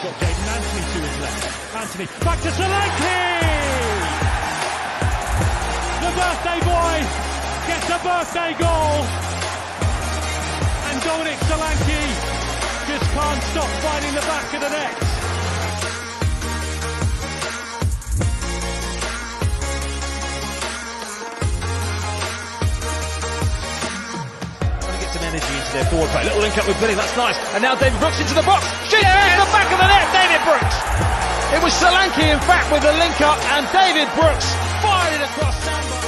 got Jaden Anthony to his left. Anthony, back to Solanke! The birthday boy gets a birthday goal. And Dominic Solanke just can't stop finding the back of the net. Energy into their forward play. Little link up with Billy, that's nice. And now David Brooks into the box. Shoots the back of the net, David Brooks. It was Solanke, in fact, with the link up, and David Brooks fired it across Sandbar.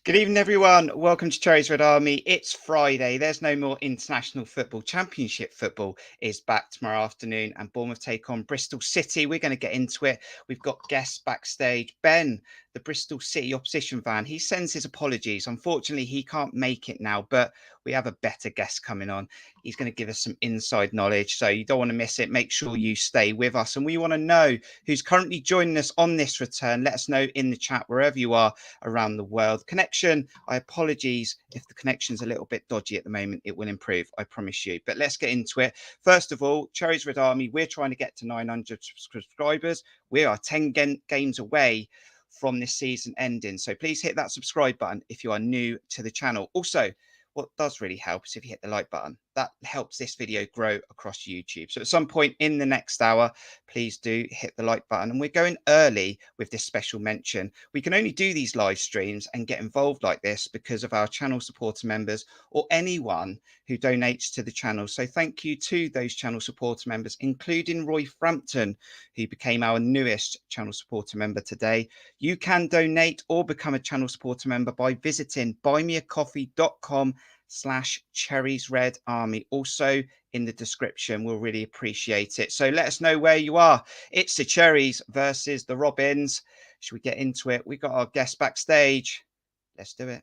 Good evening, everyone. Welcome to Cherries Red Army. It's Friday. There's no more international football. Championship football is back tomorrow afternoon, and Bournemouth take on Bristol City. We're going to get into it. We've got guests backstage. Ben, the Bristol City opposition fan, he sends his apologies. Unfortunately, he can't make it now, but we have a better guest coming on. He's going to give us some inside knowledge, so you don't want to miss it. Make sure you stay with us. And we want to know who's currently joining us on this return. Let us know in the chat wherever you are around the world. Connection, I apologize if the connection's a little bit dodgy at the moment. It will improve, I promise you. But let's get into it. First of all, Cherries Red Army, we're trying to get to 900 subscribers. We are 10 games away from this season ending. So please hit that subscribe button if you are new to the channel. Also, what does really help is if you hit the like button. That helps this video grow across YouTube. So at some point in the next hour, please do hit the like button. And we're going early with this special mention. We can only do these live streams and get involved like this because of our channel supporter members or anyone who donates to the channel. So thank you to those channel supporter members, including Roy Frampton, who became our newest channel supporter member today. You can donate or become a channel supporter member by visiting buymeacoffee.com/Cherries Red Army. Also in the description, we'll really appreciate it. So let us know where you are. It's the Cherries versus the Robins. Should we get into it? We got our guest backstage. Let's do it.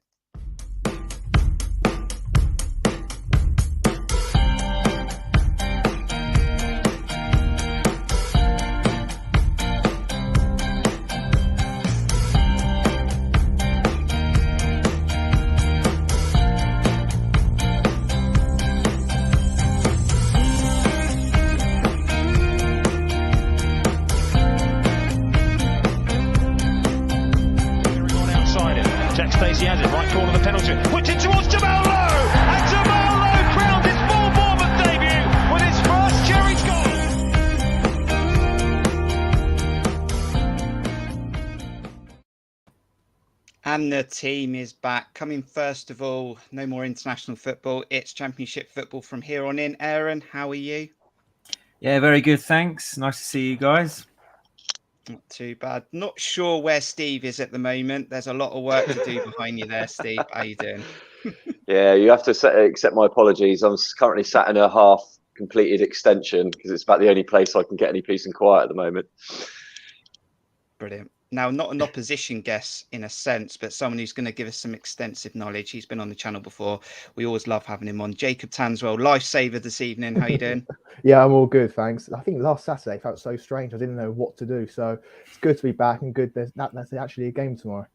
He has it, right corner of the penalty, which it towards Jamal Lowe, and Jamal Lowe crowned his full Bournemouth debut with his first Cherries goal. And the team is back. Coming first of all, no more international football. It's championship football from here on in. Aaron, how are you? Yeah, very good, thanks. Nice to see you guys. Not too bad. Not sure where Steve is at the moment. There's a lot of work to do behind you there, Steve. How you doing? Yeah, you have to accept my apologies. I'm currently sat in a half-completed extension because it's about the only place I can get any peace and quiet at the moment. Brilliant. Now, not an opposition guest in a sense, but someone who's going to give us some extensive knowledge. He's been on the channel before. We always love having him on. Jacob Tanswell, lifesaver this evening. How you doing? Yeah, I'm all good, thanks. I think last Saturday felt so strange. I didn't know what to do. So it's good to be back and good. That's actually a game tomorrow.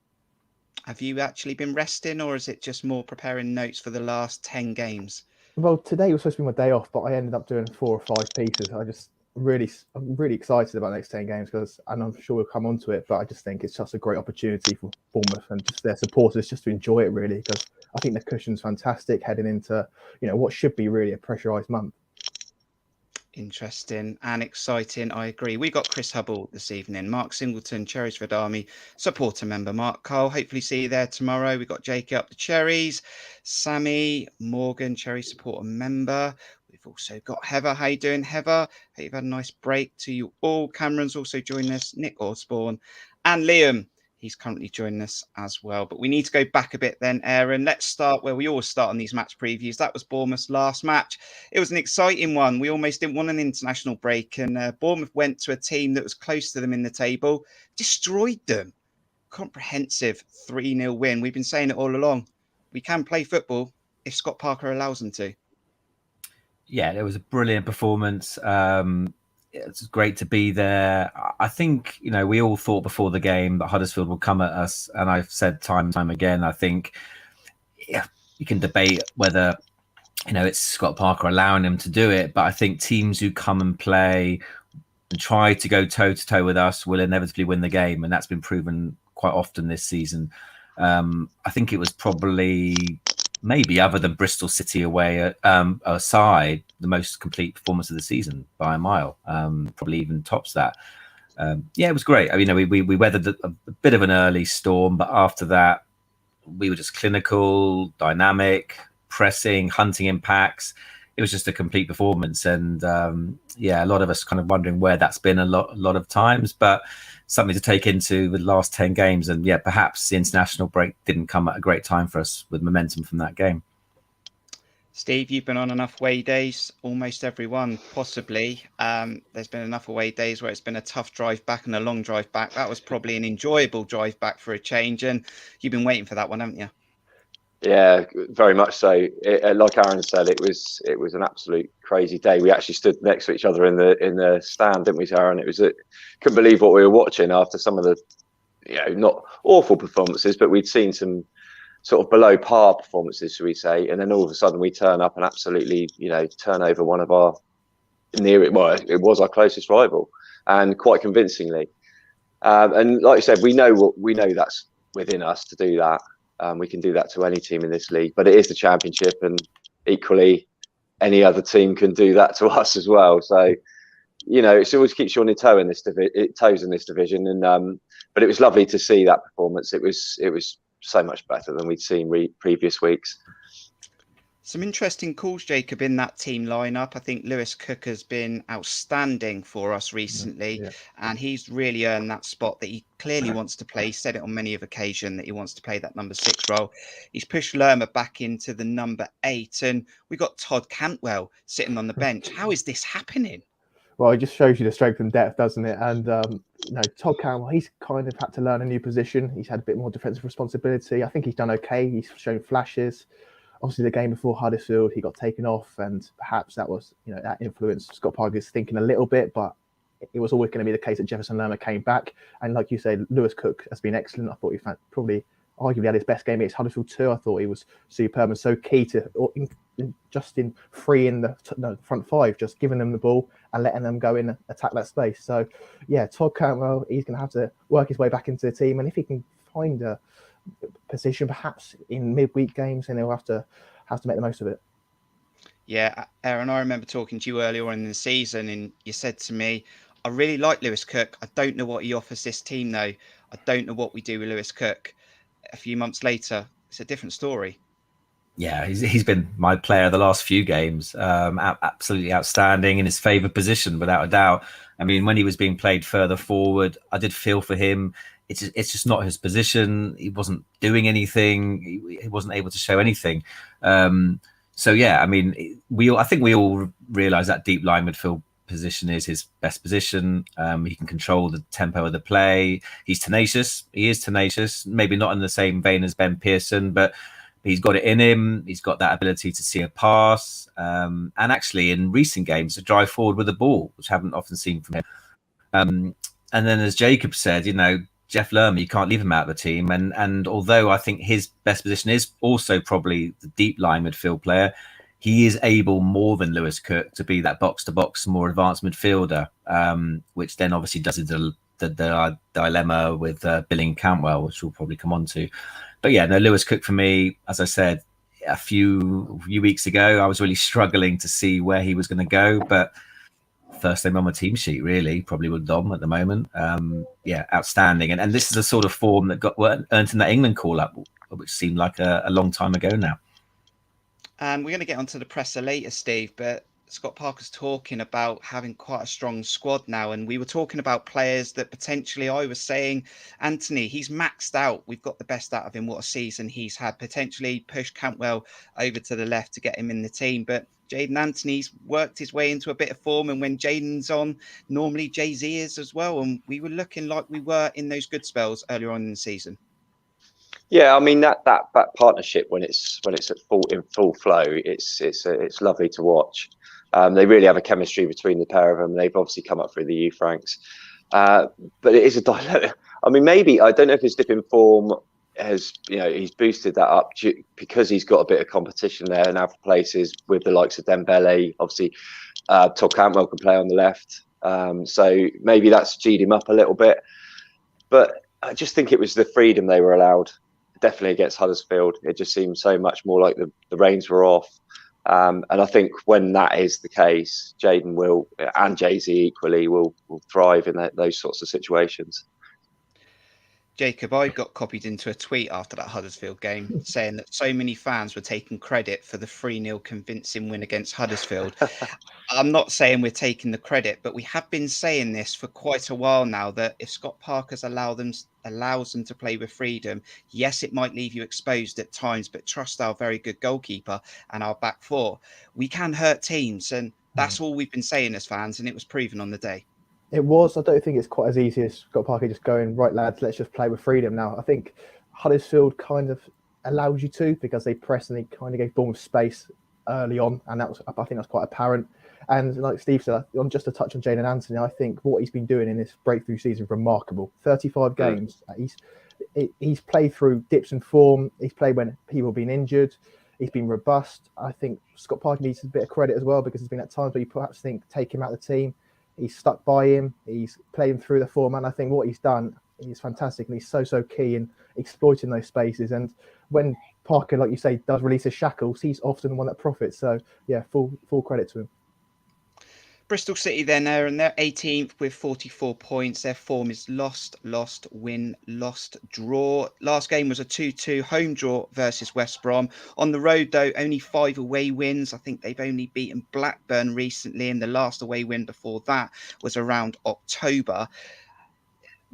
Have you actually been resting, or is it just more preparing notes for the last 10 games? Well, today was supposed to be my day off, but I ended up doing 4 or 5 pieces. I'm really excited about the next 10 games and I'm sure we'll come on to it, but I just think it's just a great opportunity for Bournemouth and just their supporters just to enjoy it really, because I think the cushion's fantastic heading into, what should be really a pressurised month. Interesting and exciting. I agree. We got Chris Hubble this evening. Mark Singleton, Cherries Red Army supporter member. Mark Cole, hopefully see you there tomorrow. We got Jacob up the Cherries. Sammy Morgan, Cherry supporter member. We've also got Heather. How you doing, Heather? Hope you've had a nice break. To you all. Cameron's also joining us. Nick Osborne and Liam. He's currently joining us as well. But we need to go back a bit then, Aaron. Let's start where we always start on these match previews. That was Bournemouth's last match. It was an exciting one. We almost didn't want an international break. And Bournemouth went to a team that was close to them in the table, destroyed them. Comprehensive 3-0 win. We've been saying it all along. We can play football if Scott Parker allows them to. Yeah, it was a brilliant performance. It's great to be there. I think, we all thought before the game that Huddersfield would come at us. And I've said time and time again, I think you can debate whether, it's Scott Parker allowing him to do it. But I think teams who come and play and try to go toe-to-toe with us will inevitably win the game. And that's been proven quite often this season. I think it was probably, maybe other than Bristol City away aside, the most complete performance of the season by a mile. Probably even tops that. It was great. I mean, we weathered a bit of an early storm, but after that, we were just clinical, dynamic, pressing, hunting impacts. It was just a complete performance. And a lot of us kind of wondering where that's been a lot of times, but something to take into the last 10 games. And perhaps the international break didn't come at a great time for us with momentum from that game. Steve, you've been on enough away days, almost every one, possibly. There's been enough away days where it's been a tough drive back and a long drive back. That was probably an enjoyable drive back for a change. And you've been waiting for that one, haven't you? Yeah, very much so. Like Aaron said, it was an absolute crazy day. We actually stood next to each other in the stand, didn't we, Aaron? Couldn't believe what we were watching after some of the, not awful performances, but we'd seen some sort of below par performances, should we say? And then all of a sudden we turn up and absolutely, turn over one of our it was our closest rival, and quite convincingly. And like I said, we know that's within us to do that. We can do that to any team in this league, but it is the Championship, and equally any other team can do that to us as well. So, it always keeps you on your toes in this division. And but it was lovely to see that performance. It was so much better than we'd seen previous weeks. Some interesting calls, Jacob, in that team lineup. I think Lewis Cook has been outstanding for us recently, and he's really earned that spot that he clearly wants to play. He said it on many of occasions that he wants to play that number 6 role. He's pushed Lerma back into the number 8, and we got Todd Cantwell sitting on the bench. How is this happening? Well, it just shows you the strength and depth, doesn't it? And Todd Cantwell, he's kind of had to learn a new position. He's had a bit more defensive responsibility. I think he's done okay. He's shown flashes. Obviously, the game before Huddersfield, he got taken off, and perhaps that was, that influenced Scott Parker's thinking a little bit. But it was always going to be the case that Jefferson Lerma came back, and like you say, Lewis Cook has been excellent. I thought he probably arguably had his best game against Huddersfield too. I thought he was superb and so key to just in freeing the front 5, just giving them the ball and letting them go in and attack that space. So Todd Cantwell, he's going to have to work his way back into the team, and if he can find a position perhaps in midweek games, and he'll have to make the most of it. Yeah, Aaron, I remember talking to you earlier on in the season, and you said to me, I really like Lewis Cook. I don't know what he offers this team though. I don't know what we do with Lewis Cook. A few months later, it's a different story. Yeah, he's been my player of the last few games. Absolutely outstanding in his favoured position, without a doubt. I mean, when he was being played further forward, I did feel for him. It's just not his position. He wasn't doing anything. He wasn't able to show anything. I mean, I think we all realise that deep line midfield position is his best position. He can control the tempo of the play. He's tenacious. He is tenacious. Maybe not in the same vein as Ben Pearson, but he's got it in him. He's got that ability to see a pass, and actually in recent games to drive forward with the ball, which I haven't often seen from him. And then, as Jacob said, Jeff Lerma, you can't leave him out of the team. And although I think his best position is also probably the deep line midfield player, he is able more than Lewis Cook to be that box-to-box, more advanced midfielder, which then obviously does the dilemma with Billing Cantwell, which we'll probably come on to. But Lewis Cook for me, as I said a few weeks ago, I was really struggling to see where he was going to go. But first name on my team sheet, really, probably with Dom at the moment. Outstanding. And this is a sort of form that got earned in that England call-up, which seemed like a long time ago now. And we're going to get onto the presser later, Steve, but Scott Parker's talking about having quite a strong squad now, and we were talking about players that potentially, I was saying, Anthony, he's maxed out. We've got the best out of him. What a season he's had. Potentially push Cantwell over to the left to get him in the team, but Jaden Anthony's worked his way into a bit of form, and when Jaden's on, normally Jay-Z is as well, and we were looking like we were in those good spells earlier on in the season. Yeah, I mean that partnership when it's in full flow, it's lovely to watch. They really have a chemistry between the pair of them. They've obviously come up through the youth ranks, but it is a dilemma. I mean, maybe I don't know if his dip in form has, he's boosted that up because he's got a bit of competition there and have places with the likes of Dembele. Obviously, Todd Cantwell can play on the left, so maybe that's G'd him up a little bit. But I just think it was the freedom they were allowed. Definitely against Huddersfield, it just seemed so much more like the reins were off. And I think when that is the case, Jaden will, and Jay-Z equally, will thrive in those sorts of situations. Jacob, I got copied into a tweet after that Huddersfield game saying that so many fans were taking credit for the 3-0 convincing win against Huddersfield. I'm not saying we're taking the credit, but we have been saying this for quite a while now, that if Scott Parker's allows them to play with freedom, yes, it might leave you exposed at times, but trust our very good goalkeeper and our back four. We can hurt teams, and that's all we've been saying as fans, and it was proven on the day. It was. I don't think it's quite as easy as Scott Parker just going, right, lads, let's just play with freedom now. I think Huddersfield kind of allowed you to, because they pressed and they kind of gave Bournemouth space early on, and I think that's quite apparent. And like Steve said, on just a touch on Jaden Anthony, I think what he's been doing in this breakthrough season is remarkable. 35 games. He's played through dips in form. He's played when people have been injured. He's been robust. I think Scott Parker needs a bit of credit as well, because there's been at times where you perhaps think, take him out of the team. He's stuck by him. He's playing through the form, and I think what he's done is fantastic, and he's so key in exploiting those spaces. And when Parker, like you say, does release his shackles, he's often the one that profits. So yeah, full credit to him. Bristol City then, they're 18th with 44 points. Their form is lost, win, lost, draw. Last game was a 2-2 home draw versus West Brom. On the road, though, only 5 away wins. I think they've only beaten Blackburn recently, and the last away win before that was around October.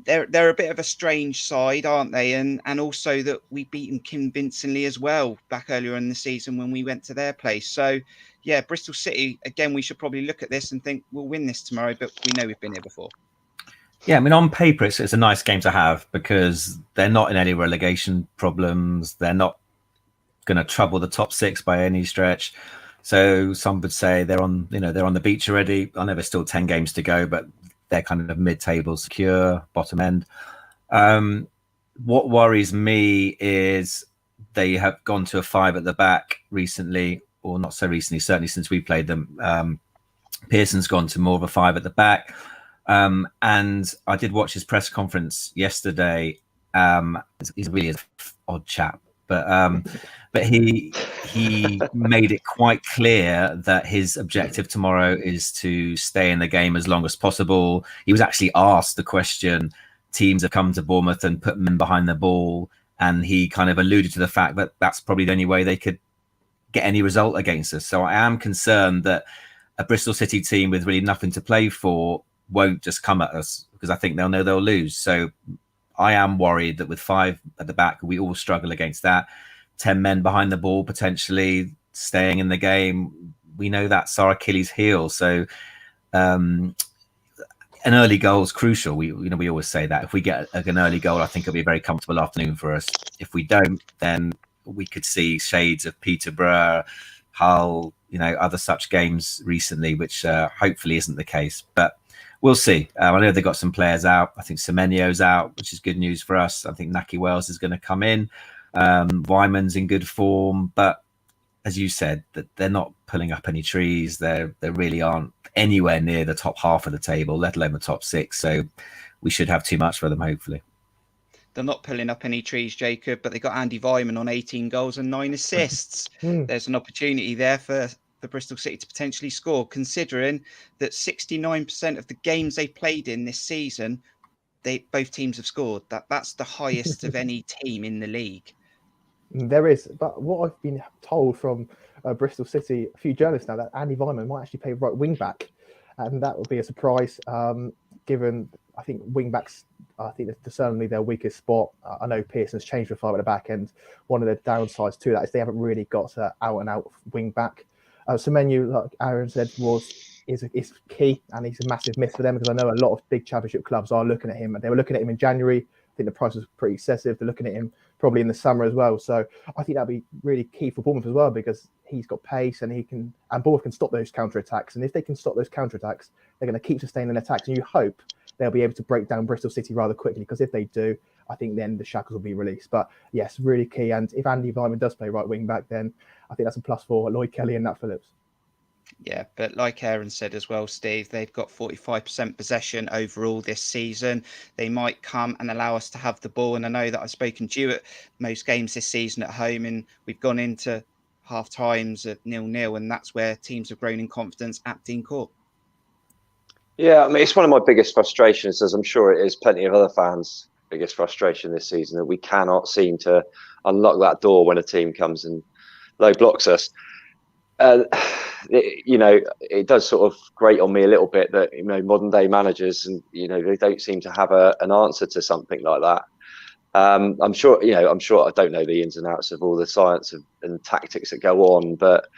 They're a bit of a strange side, aren't they? And also that we beat them convincingly as well back earlier in the season when we went to their place. So, yeah, Bristol City, again, we should probably look at this and think we'll win this tomorrow, but we know we've been here before. Yeah, I mean, on paper, it's a nice game to have, because they're not in any relegation problems. They're not going to trouble the top 6 by any stretch. So some would say they're on the beach already. I know there's still 10 games to go, but they're kind of mid-table, secure, bottom end. What worries me is they have gone to a 5 at the back recently, or not so recently, certainly since we played them. Pearson's gone to more of a 5 at the back. And I did watch his press conference yesterday. He's really an odd chap, but he made it quite clear that his objective tomorrow is to stay in the game as long as possible. He was actually asked the question, teams have come to Bournemouth and put men behind the ball, and he kind of alluded to the fact that that's probably the only way they could get any result against us. So I am concerned that a Bristol City team with really nothing to play for won't just come at us, because I think they'll know they'll lose. So I am worried that with 5 at the back, we all struggle against that. 10 men behind the ball, potentially staying in the game. We know that's our Achilles heel. So an early goal is crucial. We always say that. If we get an early goal, I think it'll be a very comfortable afternoon for us. If we don't, then we could see shades of Peterborough, Hull, other such games recently, which hopefully isn't the case. But we'll see. I know they've got some players out. I think Semenyo's out, which is good news for us. I think Naki Wells is going to come in. Wyman's in good form. But as you said, that they're not pulling up any trees. They really aren't anywhere near the top half of the table, let alone the top 6. So we should have too much for them, hopefully. They're not pulling up any trees, Jacob, but they got Andy Wyman on 18 goals and 9 assists. There's an opportunity there for Bristol City to potentially score, considering that 69% of the games they played in this season, both teams have scored. That's the highest of any team in the league. There is, but what I've been told from Bristol City, a few journalists now, that Andy Weimann might actually play right wing back, and that would be a surprise, given I think wing backs, I think that's certainly their weakest spot. I know Pearson's changed for 5 at the back end. One of the downsides to that is they haven't really got an out and out wing back. Semenyo, like Aaron said, is key, and he's a massive miss for them, because I know a lot of big championship clubs are looking at him. They were looking at him in January. I think the price was pretty excessive. They're looking at him probably in the summer as well. So I think that'd be really key for Bournemouth as well, because he's got pace and Bournemouth can stop those counter attacks. And if they can stop those counter attacks, they're going to keep sustaining attacks. And you hope they'll be able to break down Bristol City rather quickly, because if they do, I think then the shackles will be released. But yes, really key. And if Andy Weimann does play right wing back, then I think that's a plus for Lloyd Kelly and Nat Phillips. Yeah, but like Aaron said as well, Steve, they've got 45% possession overall this season. They might come and allow us to have the ball. And I know that I've spoken to you at most games this season at home, and we've gone into half times at 0-0, and that's where teams have grown in confidence at Dean Court. Yeah, I mean, it's one of my biggest frustrations, as I'm sure it is plenty of other fans' biggest frustration this season, that we cannot seem to unlock that door when a team comes and low blocks us. It does sort of grate on me a little bit that, modern day managers, and, they don't seem to have an answer to something like that. I'm sure, I don't know the ins and outs of all the science and tactics that go on, but,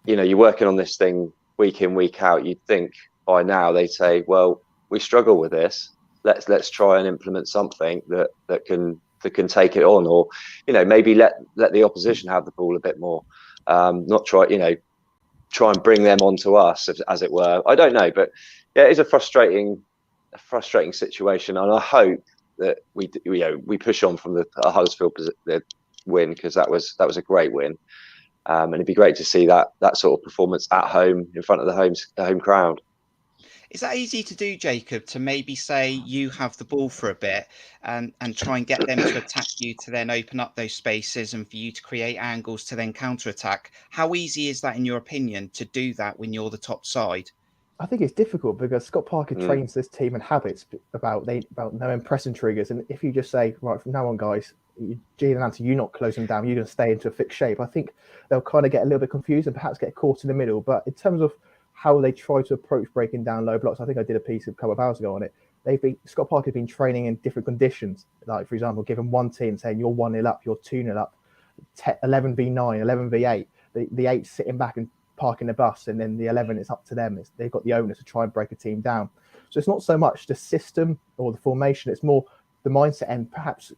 you're working on this thing week in, week out. You'd think by now they'd say, well, we struggle with this. Let's try and implement something that can take it on, or, maybe let the opposition have the ball a bit more. Not try and bring them onto us, as it were. I don't know, but yeah, it is a frustrating situation, and I hope that we push on from the Huddersfield win, because that was a great win, and it'd be great to see that sort of performance at home in front of the home crowd. Is that easy to do, Jacob, to maybe say you have the ball for a bit and try and get them to attack you, to then open up those spaces and for you to create angles to then counter-attack? How easy is that, in your opinion, to do that when you're the top side? I think it's difficult, because Scott Parker trains this team in habits about knowing pressing triggers. And if you just say, right, from now on, guys, Gene and Nancy, you're not closing down, you're going to stay into a fixed shape, I think they'll kind of get a little bit confused and perhaps get caught in the middle. But in terms of how they try to approach breaking down low blocks, I think I did a piece a couple of hours ago on it. Scott Parker has been training in different conditions. Like, for example, giving one team saying you're 1-0 up, you're 2-0 up, 11v9, 11v8. The 8 sitting back and parking the bus, and then the 11, it's up to them. They've got the onus to try and break a team down. So it's not so much the system or the formation, it's more the mindset, and perhaps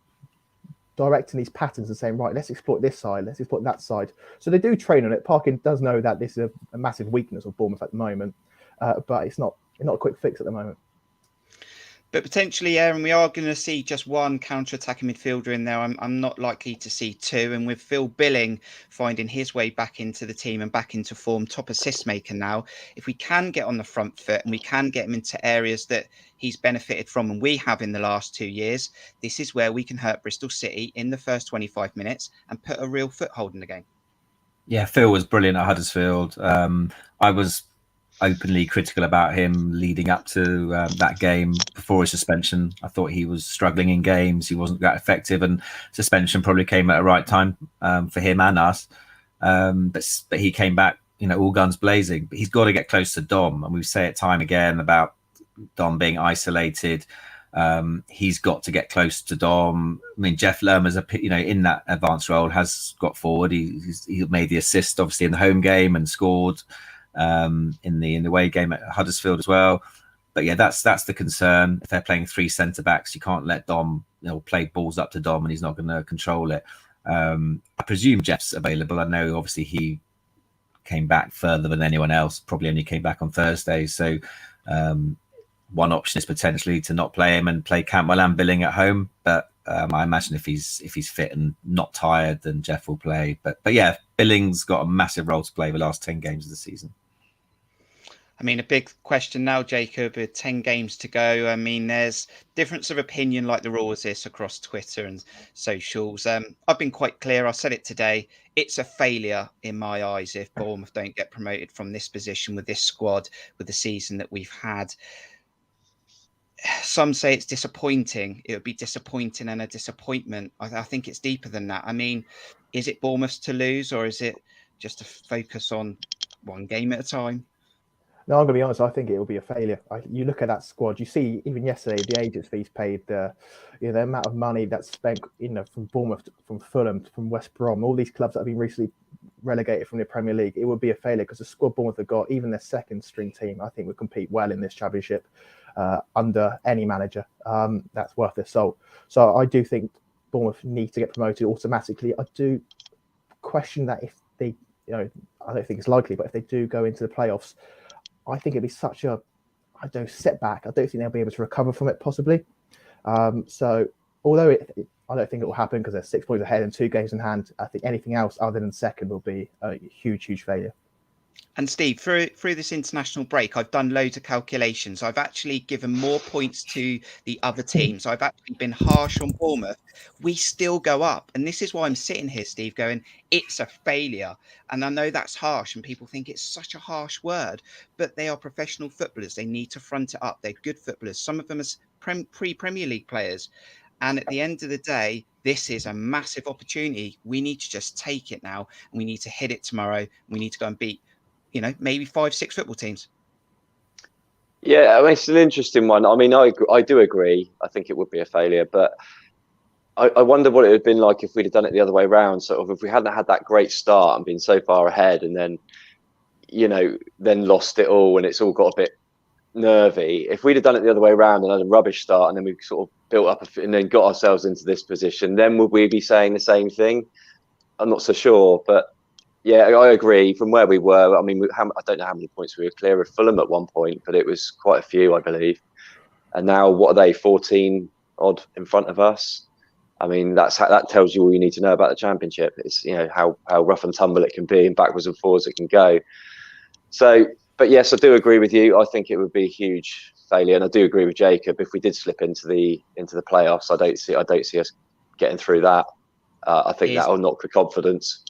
directing these patterns and saying, right, let's exploit this side, let's exploit that side. So they do train on it. Parkin does know that this is a massive weakness of Bournemouth at the moment, but it's not a quick fix at the moment. But potentially, Aaron, we are going to see just one counter-attacking midfielder in there. I'm not likely to see two. And with Phil Billing finding his way back into the team and back into form, top assist maker now, if we can get on the front foot and we can get him into areas that he's benefited from, and we have in the last 2 years, this is where we can hurt Bristol City in the first 25 minutes and put a real foothold in the game. Yeah, Phil was brilliant at Huddersfield. I was openly critical about him leading up to that game before his suspension. I thought he was struggling in games. He wasn't that effective, and suspension probably came at the right time for him and us. But he came back, all guns blazing. But he's got to get close to Dom, and we say it time again about Dom being isolated. He's got to get close to Dom. I mean, Jeff Lermer's in that advanced role has got forward. He made the assist obviously in the home game and scored in the away game at Huddersfield as well. But yeah, that's the concern. If they're playing 3 centre backs, you can't let Dom play balls up to Dom and he's not going to control it. I presume Jeff's available. I know obviously he came back further than anyone else, probably only came back on Thursday. So one option is potentially to not play him and play Cantwell and Billing at home. But I imagine if he's fit and not tired, then Jeff will play. But yeah, Billing's got a massive role to play the last 10 games of the season. I mean, a big question now, Jacob, with 10 games to go. I mean, there's difference of opinion like there always is across Twitter and socials. I've been quite clear. I said it today. It's a failure in my eyes if Bournemouth don't get promoted from this position with this squad, with the season that we've had. Some say it's disappointing. It would be disappointing and a disappointment. I think it's deeper than that. I mean, is it Bournemouth's to lose, or is it just to focus on one game at a time? No, I'm going to be honest. I think it will be a failure. You look at that squad. You see, even yesterday, the agents' fees paid, the amount of money that's spent, from Bournemouth, from Fulham, from West Brom, all these clubs that have been recently relegated from the Premier League. It would be a failure because the squad Bournemouth have got, even their second string team, I think would compete well in this championship under any manager that's worth their salt. So I do think Bournemouth need to get promoted automatically. I do question that if they, I don't think it's likely, but if they do go into the playoffs, I think it'd be such a, setback. I don't think they'll be able to recover from it, possibly. So, although I don't think it will happen because they're 6 points ahead and 2 games in hand, I think anything else other than second will be a huge, huge failure. And Steve, through this international break, I've done loads of calculations. I've actually given more points to the other teams. I've actually been harsh on Bournemouth. We still go up. And this is why I'm sitting here, Steve, going, it's a failure. And I know that's harsh and people think it's such a harsh word, but they are professional footballers. They need to front it up. They're good footballers. Some of them are pre-Premier League players. And at the end of the day, this is a massive opportunity. We need to just take it now. And we need to hit it tomorrow. We need to go and beat, maybe 5-6 football teams. Yeah, I mean, it's an interesting one. I mean, I do agree. I think it would be a failure, but I wonder what it would have been like if we'd have done it the other way around. Sort of if we hadn't had that great start and been so far ahead, and then, then lost it all, and it's all got a bit nervy. If we'd have done it the other way around and had a rubbish start, and then we sort of built up and then got ourselves into this position, then would we be saying the same thing? I'm not so sure, but. Yeah, I agree. From where we were, I mean, I don't know how many points we were clear of Fulham at one point, but it was quite a few, I believe. And now, what are they, 14 odd in front of us? I mean, that tells you all you need to know about the Championship. It's how rough and tumble it can be, and backwards and forwards it can go. So, but yes, I do agree with you. I think it would be a huge failure, and I do agree with Jacob. If we did slip into the playoffs, I don't see us getting through that. I think that will knock the confidence.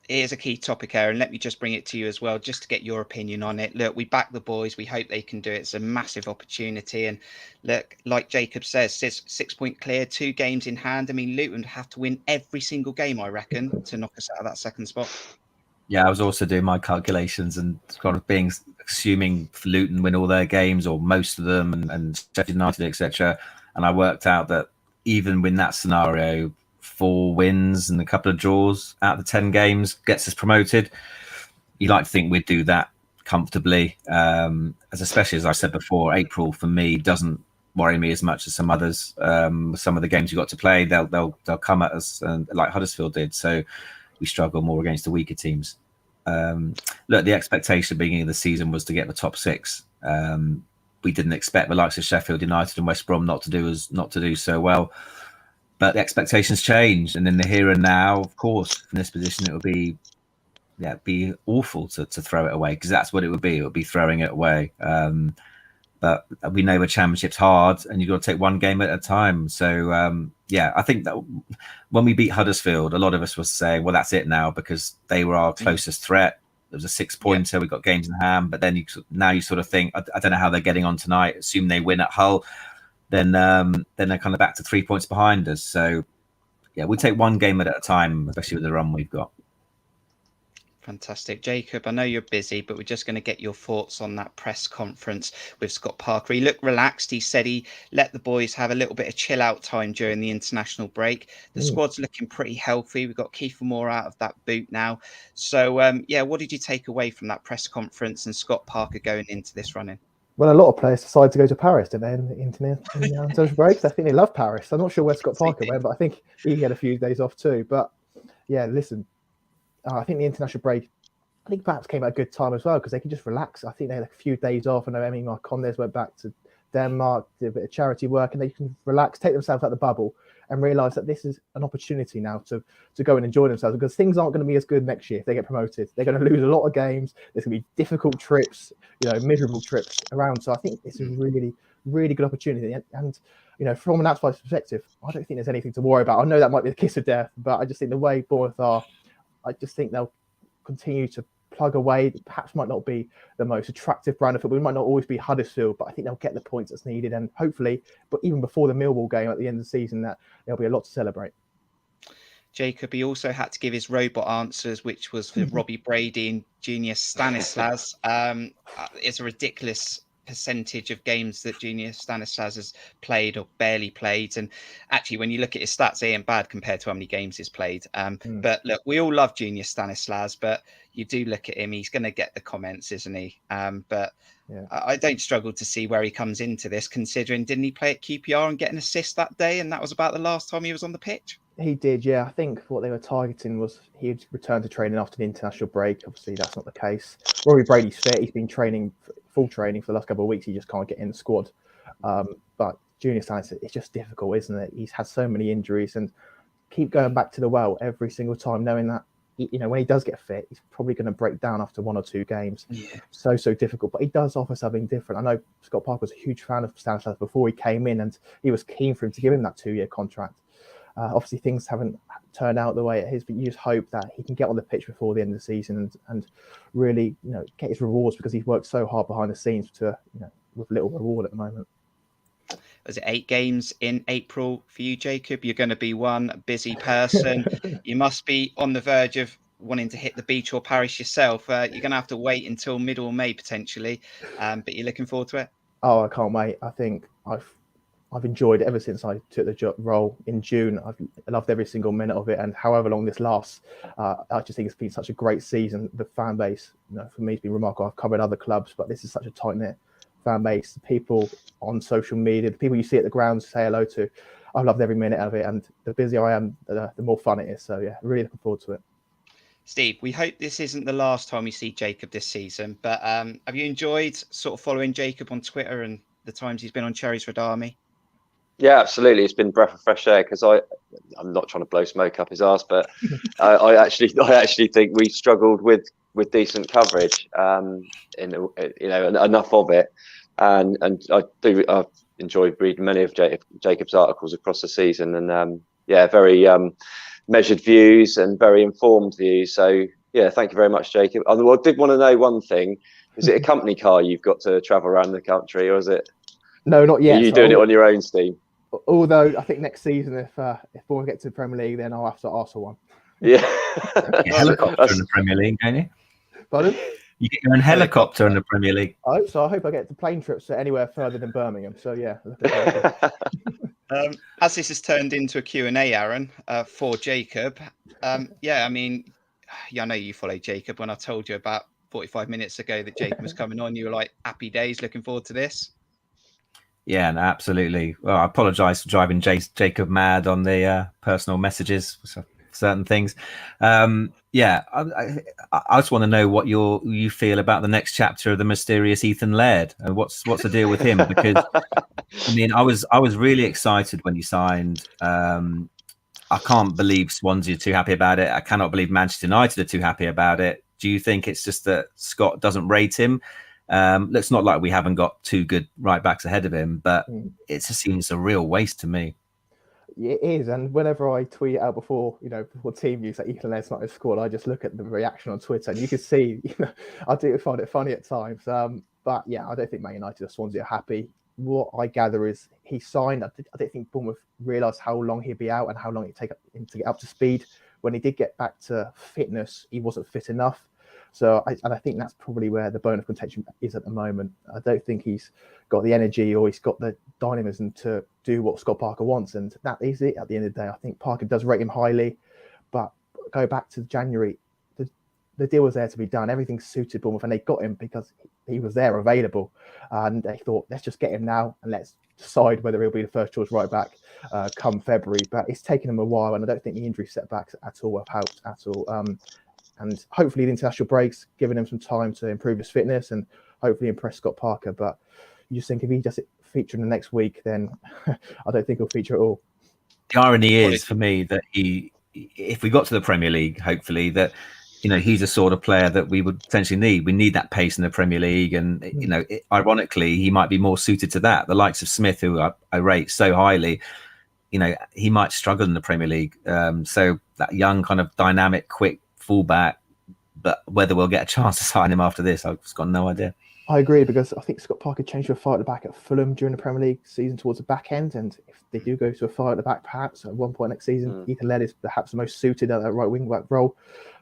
It is a key topic, Aaron. Let me just bring it to you as well, just to get your opinion on it. Look, we back the boys. We hope they can do it. It's a massive opportunity. And look, like Jacob says, 6 point clear, 2 games in hand. I mean, Luton have to win every single game, I reckon, to knock us out of that second spot. Yeah, I was also doing my calculations and kind of assuming Luton win all their games or most of them, and Sheffield United, etc. And I worked out that even in that scenario, 4 wins and a couple of draws out of the 10 games gets us promoted. You like to think we'd do that comfortably, especially as I said before, April for me doesn't worry me as much as some others. Some of the games you got to play, they'll come at us, and like Huddersfield did. So we struggle more against the weaker teams. Look, the expectation beginning of the season was to get the top 6. We didn't expect the likes of Sheffield United and West Brom not to do so well. But the expectations changed, and in the here and now, of course, in this position, it would be awful to throw it away, because that's what it would be. It would be throwing it away. But we know the Championship's hard, and you've got to take one game at a time. So, I think that when we beat Huddersfield, a lot of us were saying, well, that's it now, because they were our closest threat. There was a 6-pointer. We got games in hand, but then you sort of think, I don't know how they're getting on tonight. Assume they win at Hull. Then they're kind of back to 3 points behind us. So, yeah, we take one game at a time, especially with the run we've got. Fantastic. Jacob, I know you're busy, but we're just going to get your thoughts on that press conference with Scott Parker. He looked relaxed. He said he let the boys have a little bit of chill out time during the international break. The squad's looking pretty healthy. We've got Kiefer Moore out of that boot now. So, what did you take away from that press conference and Scott Parker going into this run-in? Well, a lot of players decided to go to Paris, didn't they, in the international breaks? I think they love Paris. I'm not sure where Scott Parker went, but I think he had a few days off too. But yeah, listen, I think the international break, I think perhaps came at a good time as well, because they can just relax. I think they had a few days off. I know Emmy Marcondes went back to Denmark, did a bit of charity work, and they can relax, take themselves out of the bubble, and realise that this is an opportunity now to go and enjoy themselves, because things aren't going to be as good next year if they get promoted. They're going to lose a lot of games. There's going to be difficult trips, miserable trips around. So I think it's a really, really good opportunity. And from an outside perspective, I don't think there's anything to worry about. I know that might be the kiss of death, but I just think the way Bournemouth are, I just think they'll continue to plug away. Perhaps might not be the most attractive brand of football. It might not always be Huddersfield, but I think they'll get the points that's needed. And hopefully, but even before the Millwall game at the end of the season, that there'll be a lot to celebrate. Jacob, he also had to give his robot answers, which was for Robbie Brady and Junior Stanislas. It's a ridiculous percentage of games that Junior Stanislas has played or barely played. And actually, when you look at his stats, they ain't bad compared to how many games he's played. But look, we all love Junior Stanislas, but you do look at him, he's going to get the comments, isn't he? But yeah. I don't struggle to see where he comes into this, considering didn't he play at QPR and get an assist that day? And that was about the last time he was on the pitch. He did, yeah. I think what they were targeting was he'd return to training after the international break. Obviously, that's not the case. Robbie Brady's fit. He's been training, full training for the last couple of weeks. He just can't get in the squad. But Junior Stanislas, it's just difficult, isn't it? He's had so many injuries and keep going back to the well every single time, knowing that, you know, when he does get fit, he's probably going to break down after 1 or 2 games. Yeah. So difficult. But he does offer something different. I know Scott Parker was a huge fan of Stanislas before he came in, and he was keen for him to give him that 2-year contract. Obviously, things haven't turned out the way it is, but you just hope that he can get on the pitch before the end of the season and really, you know, get his rewards, because he's worked so hard behind the scenes to, you know, with little reward at the moment. Was it 8 games in April for you, Jacob? You're going to be one busy person. You must be on the verge of wanting to hit the beach or Paris yourself. You're going to have to wait until middle of May potentially, but you're looking forward to it? Oh, I can't wait. I think I've enjoyed it ever since I took the role in June. I've loved every single minute of it, and however long this lasts, I just think it's been such a great season. The fan base, you know, for me, has been remarkable. I've covered other clubs, but this is such a tight-knit fan base. The people on social media, the people you see at the ground say hello to, I've loved every minute of it, and the busier I am, the more fun it is. So yeah, really looking forward to it. Steve, we hope this isn't the last time we see Jacob this season, but have you enjoyed sort of following Jacob on Twitter and the times he's been on Cherries Red Army? Yeah, absolutely. It's been a breath of fresh air, because I'm not trying to blow smoke up his arse, but I actually think we struggled with decent coverage, enough of it, and I've enjoyed reading many of Jacob's articles across the season, and very measured views and very informed views. So yeah, thank you very much, Jacob. I did want to know one thing: is it a company car you've got to travel around the country, or is it? No, not yet. Are you doing it on your own, Steve? Although I think next season, if Bournemouth get to the Premier League, then I'll have to ask for one. Yeah, helicopter in the Premier League, can you? Pardon? You get your own helicopter in the Premier League. I hope so. I hope I get the plane trips to anywhere further than Birmingham. So yeah. As this has turned into a Q&A, Aaron, for Jacob. I know you followed Jacob. When I told you about 45 minutes ago that Jacob was coming on, you were like, happy days, looking forward to this. Yeah, no, absolutely. Well, I apologise for driving Jacob mad on the personal messages for certain things. I just want to know what you feel about the next chapter of the mysterious Ethan Laird, and what's the deal with him? Because I mean, I was really excited when he signed. I can't believe Swansea are too happy about it. I cannot believe Manchester United are too happy about it. Do you think it's just that Scott doesn't rate him? It's not like we haven't got 2 good right backs ahead of him, but it just seems a real waste to me. It is, and whenever I tweet out before team news that Ethan Laird's not in squad, I just look at the reaction on Twitter, and you can see, I do find it funny at times. But yeah, I don't think Man United or Swansea are happy. What I gather is he signed. I don't think Bournemouth realised how long he'd be out and how long it'd take him to get up to speed. When he did get back to fitness, he wasn't fit enough. So I think that's probably where the bone of contention is at the moment. I don't think he's got the energy or he's got the dynamism to do what Scott Parker wants, and that is it at the end of the day. I think Parker does rate him highly, but go back to January, the deal was there to be done. Everything suited Bournemouth, and they got him because he was there available, and they thought, let's just get him now and let's decide whether he'll be the first choice right back come February. But it's taken him a while, and I don't think the injury setbacks at all have helped at all. And hopefully the international breaks, giving him some time to improve his fitness and hopefully impress Scott Parker. But you just think if he does feature in the next week, then I don't think he'll feature at all. The irony is for me that if we got to the Premier League, hopefully that, he's a sort of player that we would potentially need. We need that pace in the Premier League. And, ironically, he might be more suited to that. The likes of Smith, who I rate so highly, he might struggle in the Premier League. So that young kind of dynamic, quick fullback, but whether we'll get a chance to sign him after this, I've just got no idea. I agree, because I think Scott Parker changed to a five at the back at Fulham during the Premier League season towards the back end. And if they do go to a five at the back, perhaps at one point next season, Ethan Laird is perhaps the most suited at that right wing back role.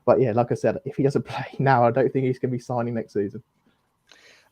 But yeah, like I said, if he doesn't play now, I don't think he's going to be signing next season.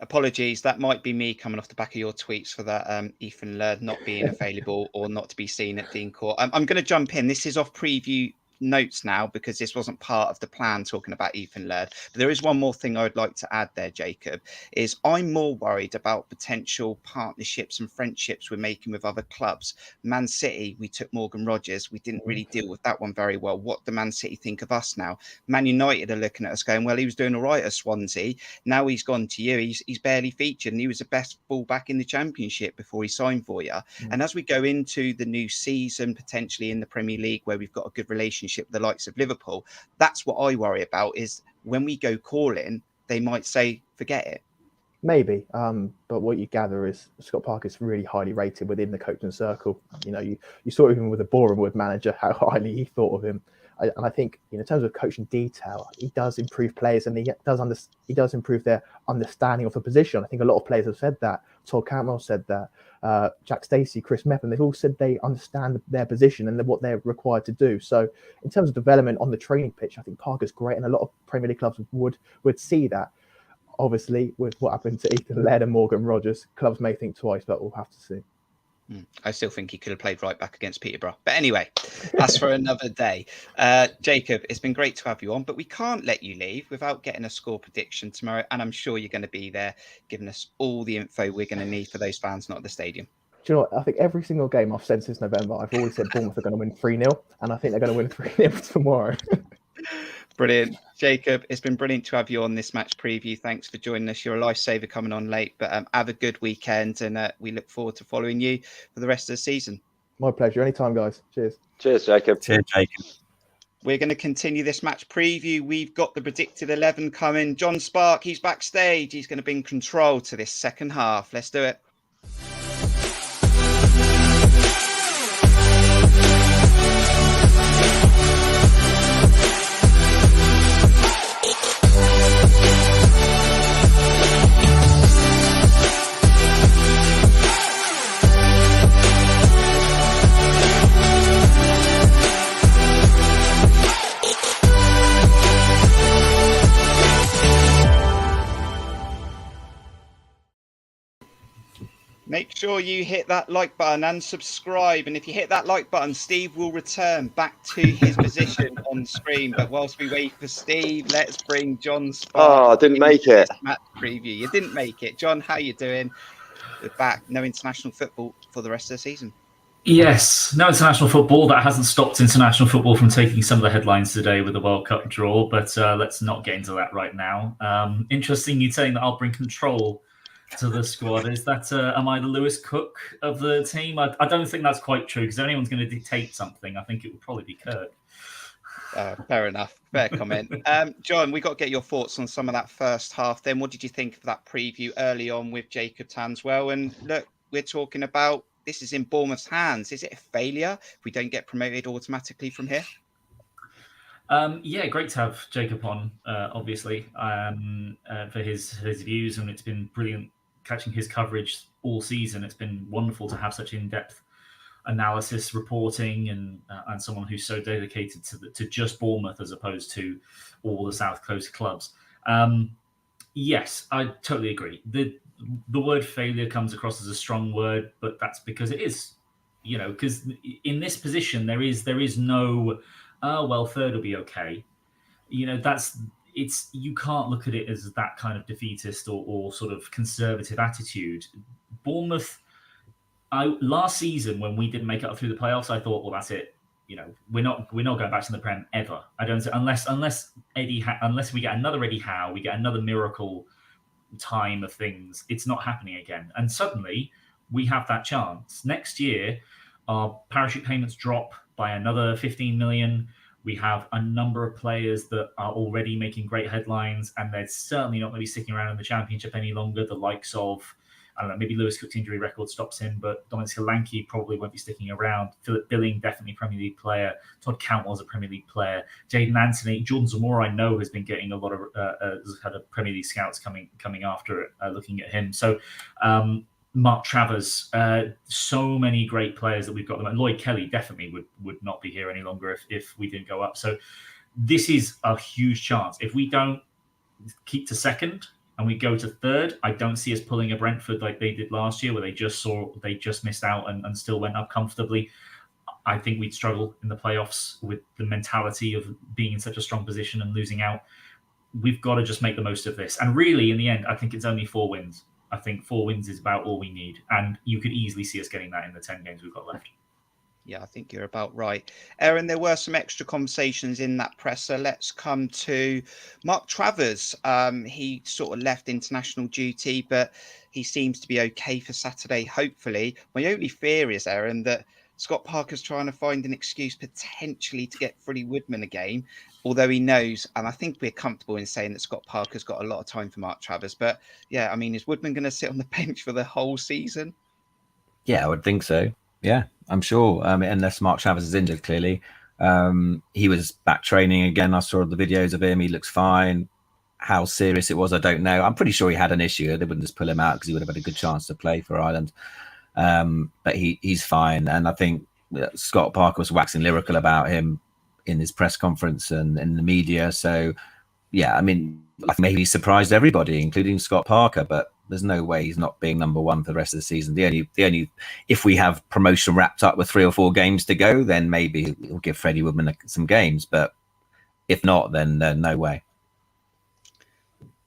Apologies, that might be me coming off the back of your tweets for that Ethan Laird not being available or not to be seen at Dean Court. I'm going to jump in. This is off preview notes now, because this wasn't part of the plan talking about Ethan Laird. But there is one more thing I'd like to add there, Jacob, is I'm more worried about potential partnerships and friendships we're making with other clubs. Man City, we took Morgan Rogers. We didn't really deal with that one very well. What do Man City think of us now? Man United are looking at us going, well, he was doing all right at Swansea. Now he's gone to you. He's barely featured, and he was the best fullback in the Championship before he signed for you. And as we go into the new season, potentially in the Premier League, where we've got a good relationship with the likes of Liverpool, that's what I worry about, is when we go calling, they might say, forget it. Maybe, but what you gather is Scott Parker's really highly rated within the coaching circle. You know, you saw even with the Bournemouth manager how highly he thought of him. And I think, in terms of coaching detail, he does improve players, and he does improve their understanding of the position. I think a lot of players have said that. Todd Cantwell said that. Jack Stacey, Chris Mepham, they've all said they understand their position and what they're required to do. So in terms of development on the training pitch, I think Parker's great, and a lot of Premier League clubs would see that. Obviously, with what happened to Ethan Laird and Morgan Rogers, clubs may think twice, but we'll have to see. I still think he could have played right back against Peterborough. But anyway, that's for another day. Jacob, it's been great to have you on, but we can't let you leave without getting a score prediction tomorrow. And I'm sure you're going to be there giving us all the info we're going to need for those fans not at the stadium. Do you know what? I think every single game I've said since November, I've always said Bournemouth are going to win 3-0, and I think they're going to win 3-0 tomorrow. Brilliant. Jacob, it's been brilliant to have you on this match preview. Thanks for joining us. You're a lifesaver coming on late, but have a good weekend, and we look forward to following you for the rest of the season. My pleasure. Anytime, guys. Cheers. Cheers, Jacob. Cheers, Jacob. We're going to continue this match preview. We've got the predicted 11 coming. Jon Spark, he's backstage. He's going to bring control to this second half. Let's do it. Make sure you hit that like button and subscribe. And if you hit that like button, Steve will return back to his position on screen. But whilst we wait for Steve, let's bring Jon Spark. Oh, I didn't make it. Match preview. You didn't make it. Jon, how you doing? We're back. No international football for the rest of the season. Yes, no international football. That hasn't stopped international football from taking some of the headlines today with the World Cup draw. But let's not get into that right now. Interesting you saying that I'll bring control to the squad. Is that am I the Lewis Cook of the team? I don't think that's quite true, because if anyone's going to dictate something, I think it would probably be Kirk. Fair enough. Fair comment. Jon, we got to get your thoughts on some of that first half then. What did you think of that preview early on with Jacob Tanswell? And look, we're talking about this is in Bournemouth's hands. Is it a failure if we don't get promoted automatically from here? Yeah, great to have Jacob on, obviously, for his views, and it's been brilliant catching his coverage all season. It's been wonderful to have such in-depth analysis, reporting, and someone who's so dedicated to just Bournemouth as opposed to all the South Coast clubs. Yes, I totally agree. The word failure comes across as a strong word, but that's because it is, because in this position there is no, well, third will be okay. You can't look at it as that kind of defeatist or sort of conservative attitude. Bournemouth, last season when we didn't make it up through the playoffs, I thought, well, that's it. We're not going back to the Prem ever. I don't, unless we get another Eddie Howe, we get another miracle time of things. It's not happening again. And suddenly we have that chance. Next year, our parachute payments drop by another 15 million. We have a number of players that are already making great headlines, and they're certainly not going to be sticking around in the Championship any longer. The likes of I don't know, maybe Lewis Cook's injury record stops him, but Dominic Solanke probably won't be sticking around. Philip Billing, definitely Premier League player. Todd Cantwell's a Premier League player. Jaden Anthony, Jordan Zamora, I know, has been getting a lot of has had a Premier League scouts coming after it, looking at him. So Mark Travers, so many great players that we've got them. And Lloyd Kelly definitely would not be here any longer if we didn't go up. So this is a huge chance. If we don't keep to second and we go to third, I don't see us pulling a Brentford like they did last year, where they just missed out and still went up comfortably. I think we'd struggle in the playoffs with the mentality of being in such a strong position and losing out. We've got to just make the most of this. And really, in the end, I think it's only 4 wins. I think 4 wins is about all we need. And you could easily see us getting that in the 10 games we've got left. Yeah, I think you're about right. Aaron, there were some extra conversations in that presser. Let's come to Mark Travers. He sort of left international duty, but he seems to be okay for Saturday, hopefully. My only fear is, Aaron, that Scott Parker's trying to find an excuse potentially to get Freddie Woodman a game, although he knows, and I think we're comfortable in saying that Scott Parker's got a lot of time for Mark Travers. But yeah, I mean, is Woodman going to sit on the bench for the whole season? Yeah, I would think so. Yeah, I'm sure. Unless Mark Travers is injured, clearly. He was back training again. I saw the videos of him. He looks fine. How serious it was, I don't know. I'm pretty sure he had an issue. They wouldn't just pull him out because he would have had a good chance to play for Ireland. But he's fine. And I think Scott Parker was waxing lyrical about him in his press conference and in the media. So, yeah, I mean, I think maybe he surprised everybody, including Scott Parker, but there's no way he's not being number one for the rest of the season. The only if we have promotion wrapped up with 3 or 4 games to go, then maybe we'll give Freddie Woodman some games. But if not, then no way.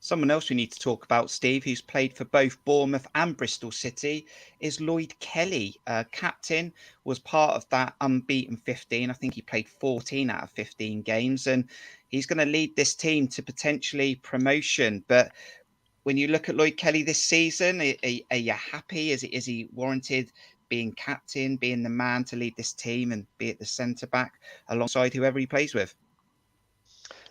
Someone else we need to talk about, Steve, who's played for both Bournemouth and Bristol City, is Lloyd Kelly. Captain, was part of that unbeaten 15. I think he played 14 out of 15 games, and he's going to lead this team to potentially promotion. But when you look at Lloyd Kelly this season, are you happy? Is he warranted being captain, being the man to lead this team and be at the centre-back alongside whoever he plays with?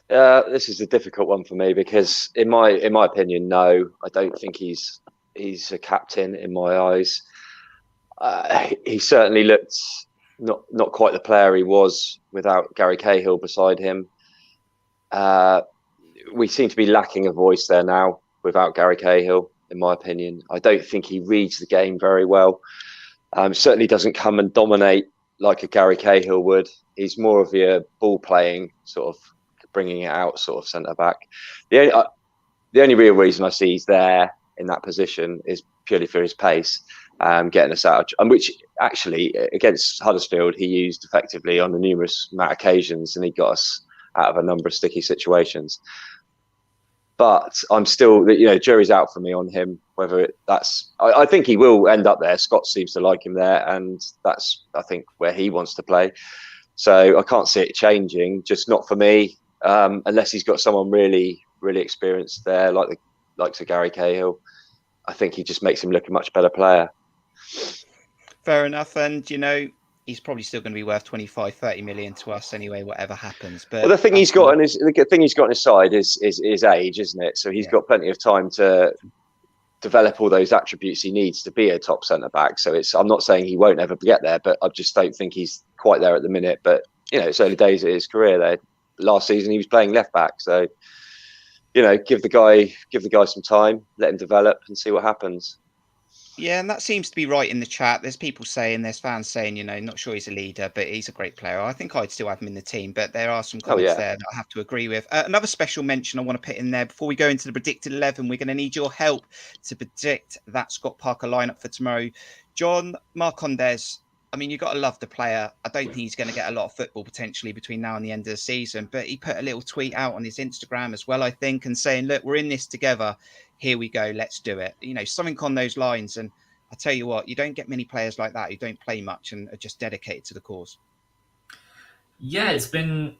This is a difficult one for me because, in my opinion, no, I don't think he's a captain in my eyes. He certainly looked not quite the player he was without Gary Cahill beside him. We seem to be lacking a voice there now without Gary Cahill, in my opinion. I don't think he reads the game very well. Certainly doesn't come and dominate like a Gary Cahill would. He's more of your ball playing sort of, bringing it out sort of centre back. The only real reason I see he's there in that position is purely for his pace, getting us out, and which actually against Huddersfield he used effectively on the numerous occasions, and he got us out of a number of sticky situations. But I'm still, jury's out for me on him. Whether I think he will end up there. Scott seems to like him there, and that's, I think, where he wants to play. So I can't see it changing, just not for me. Unless he's got someone really, really experienced there, like the likes of Gary Cahill. I think he just makes him look a much better player. Fair enough. And, he's probably still going to be worth 25, 30 million to us anyway, whatever happens. But the thing he's got on his side is age, isn't it? So he's got plenty of time to develop all those attributes he needs to be a top centre back. So I'm not saying he won't ever get there, but I just don't think he's quite there at the minute. But it's early days of his career there. Last season he was playing left back, so give the guy some time, let him develop and see what happens. Yeah, and that seems to be right in the chat. There's there's fans saying, not sure he's a leader, but he's a great player. I think I'd still have him in the team, but there are some comments there that I have to agree with. Another special mention I want to put in there before we go into the predicted 11. We're going to need your help to predict that Scott Parker lineup for tomorrow. John Marcondes, I mean, you've got to love the player. I don't think he's going to get a lot of football potentially between now and the end of the season, but he put a little tweet out on his Instagram as well, I think, and saying, look, we're in this together. Here we go. Let's do it. Something on those lines. And I tell you what, you don't get many players like that who don't play much and are just dedicated to the cause. Yeah, it's been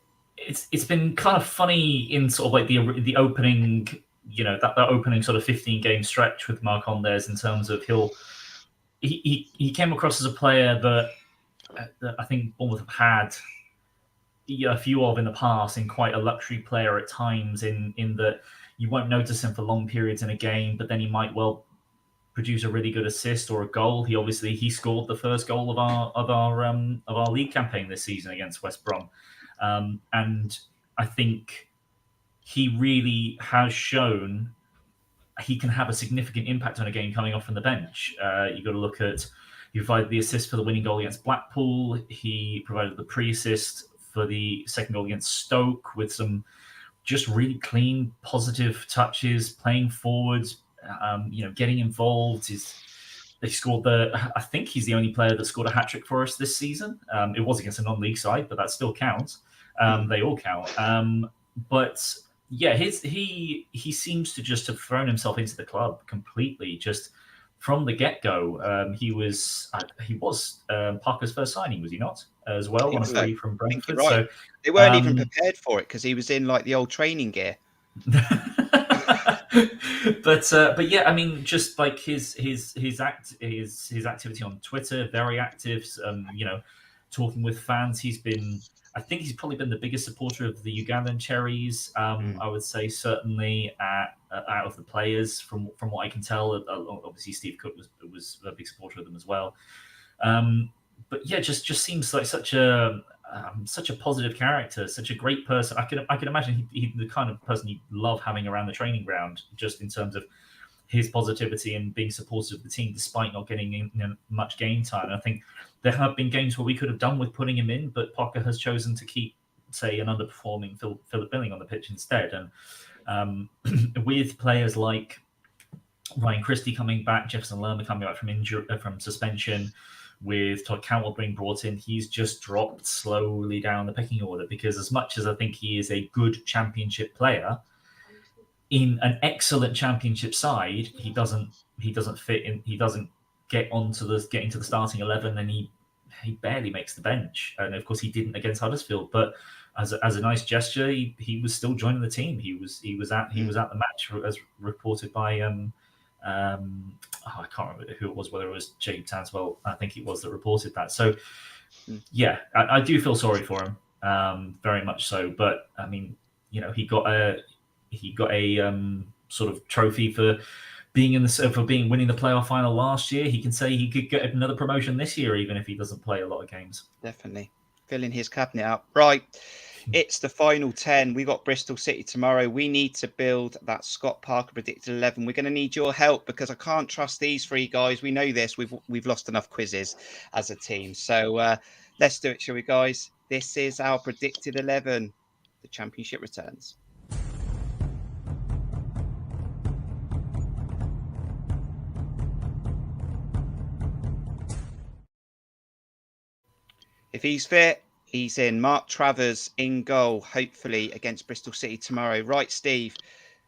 kind of funny in sort of like the opening, that opening sort of 15-game stretch with Marcondes in terms of he came across as a player that I think Bournemouth have had a few of in the past, and quite a luxury player at times in that you won't notice him for long periods in a game, but then he might well produce a really good assist or a goal. He scored the first goal of our league campaign this season against West Brom, and I think he really has shown he can have a significant impact on a game coming off from the bench. You've got to look at, he provided the assist for the winning goal against Blackpool. He provided the pre-assist for the second goal against Stoke with some just really clean, positive touches, playing forwards, getting involved. They scored I think he's the only player that scored a hat-trick for us this season. It was against a non-league side, but that still counts. They all count. But yeah, he seems to just have thrown himself into the club completely, just from the get-go. He was Parker's first signing, was he not? As well, on a free from Brentford. Right. So they weren't even prepared for it because he was in like the old training gear. but yeah, I mean, just like his activity on Twitter, very active. Talking with fans. I think he's probably been the biggest supporter of the Ugandan Cherries. I would say certainly out of the players, from what I can tell. Obviously, Steve Cook was a big supporter of them as well. But yeah, just seems like such a positive character, such a great person. I can imagine he's the kind of person you'd love having around the training ground, just in terms of his positivity and being supportive of the team despite not getting much game time. And I think there have been games where we could have done with putting him in, but Parker has chosen to keep, say, an underperforming Philip Billing on the pitch instead. And with players like Ryan Christie coming back, Jefferson Lerma coming back from suspension, with Todd Cantwell being brought in, he's just dropped slowly down the pecking order, because as much as I think he is a good championship player, in an excellent championship side, he doesn't fit in. He doesn't get into the starting 11, and he barely makes the bench. And of course, he didn't against Huddersfield. But as a nice gesture, he was still joining the team. He was at the match, as reported by I can't remember who it was, whether it was Jacob Tanswell. I think it was that reported that. So yeah, I do feel sorry for him, very much so. But I mean, he got a sort of trophy for winning the playoff final last year. He can say he could get another promotion this year, even if he doesn't play a lot of games. Definitely filling his cabinet up. Right, it's the final 10. We got Bristol City tomorrow. We need to build that Scott Parker predicted 11. We're going to need your help, because I can't trust these three guys. We know this. We've lost enough quizzes as a team. So let's do it, shall we, guys? This is our predicted 11. The championship returns. If he's fit, he's in. Mark Travers in goal, hopefully against Bristol City tomorrow. Right, Steve,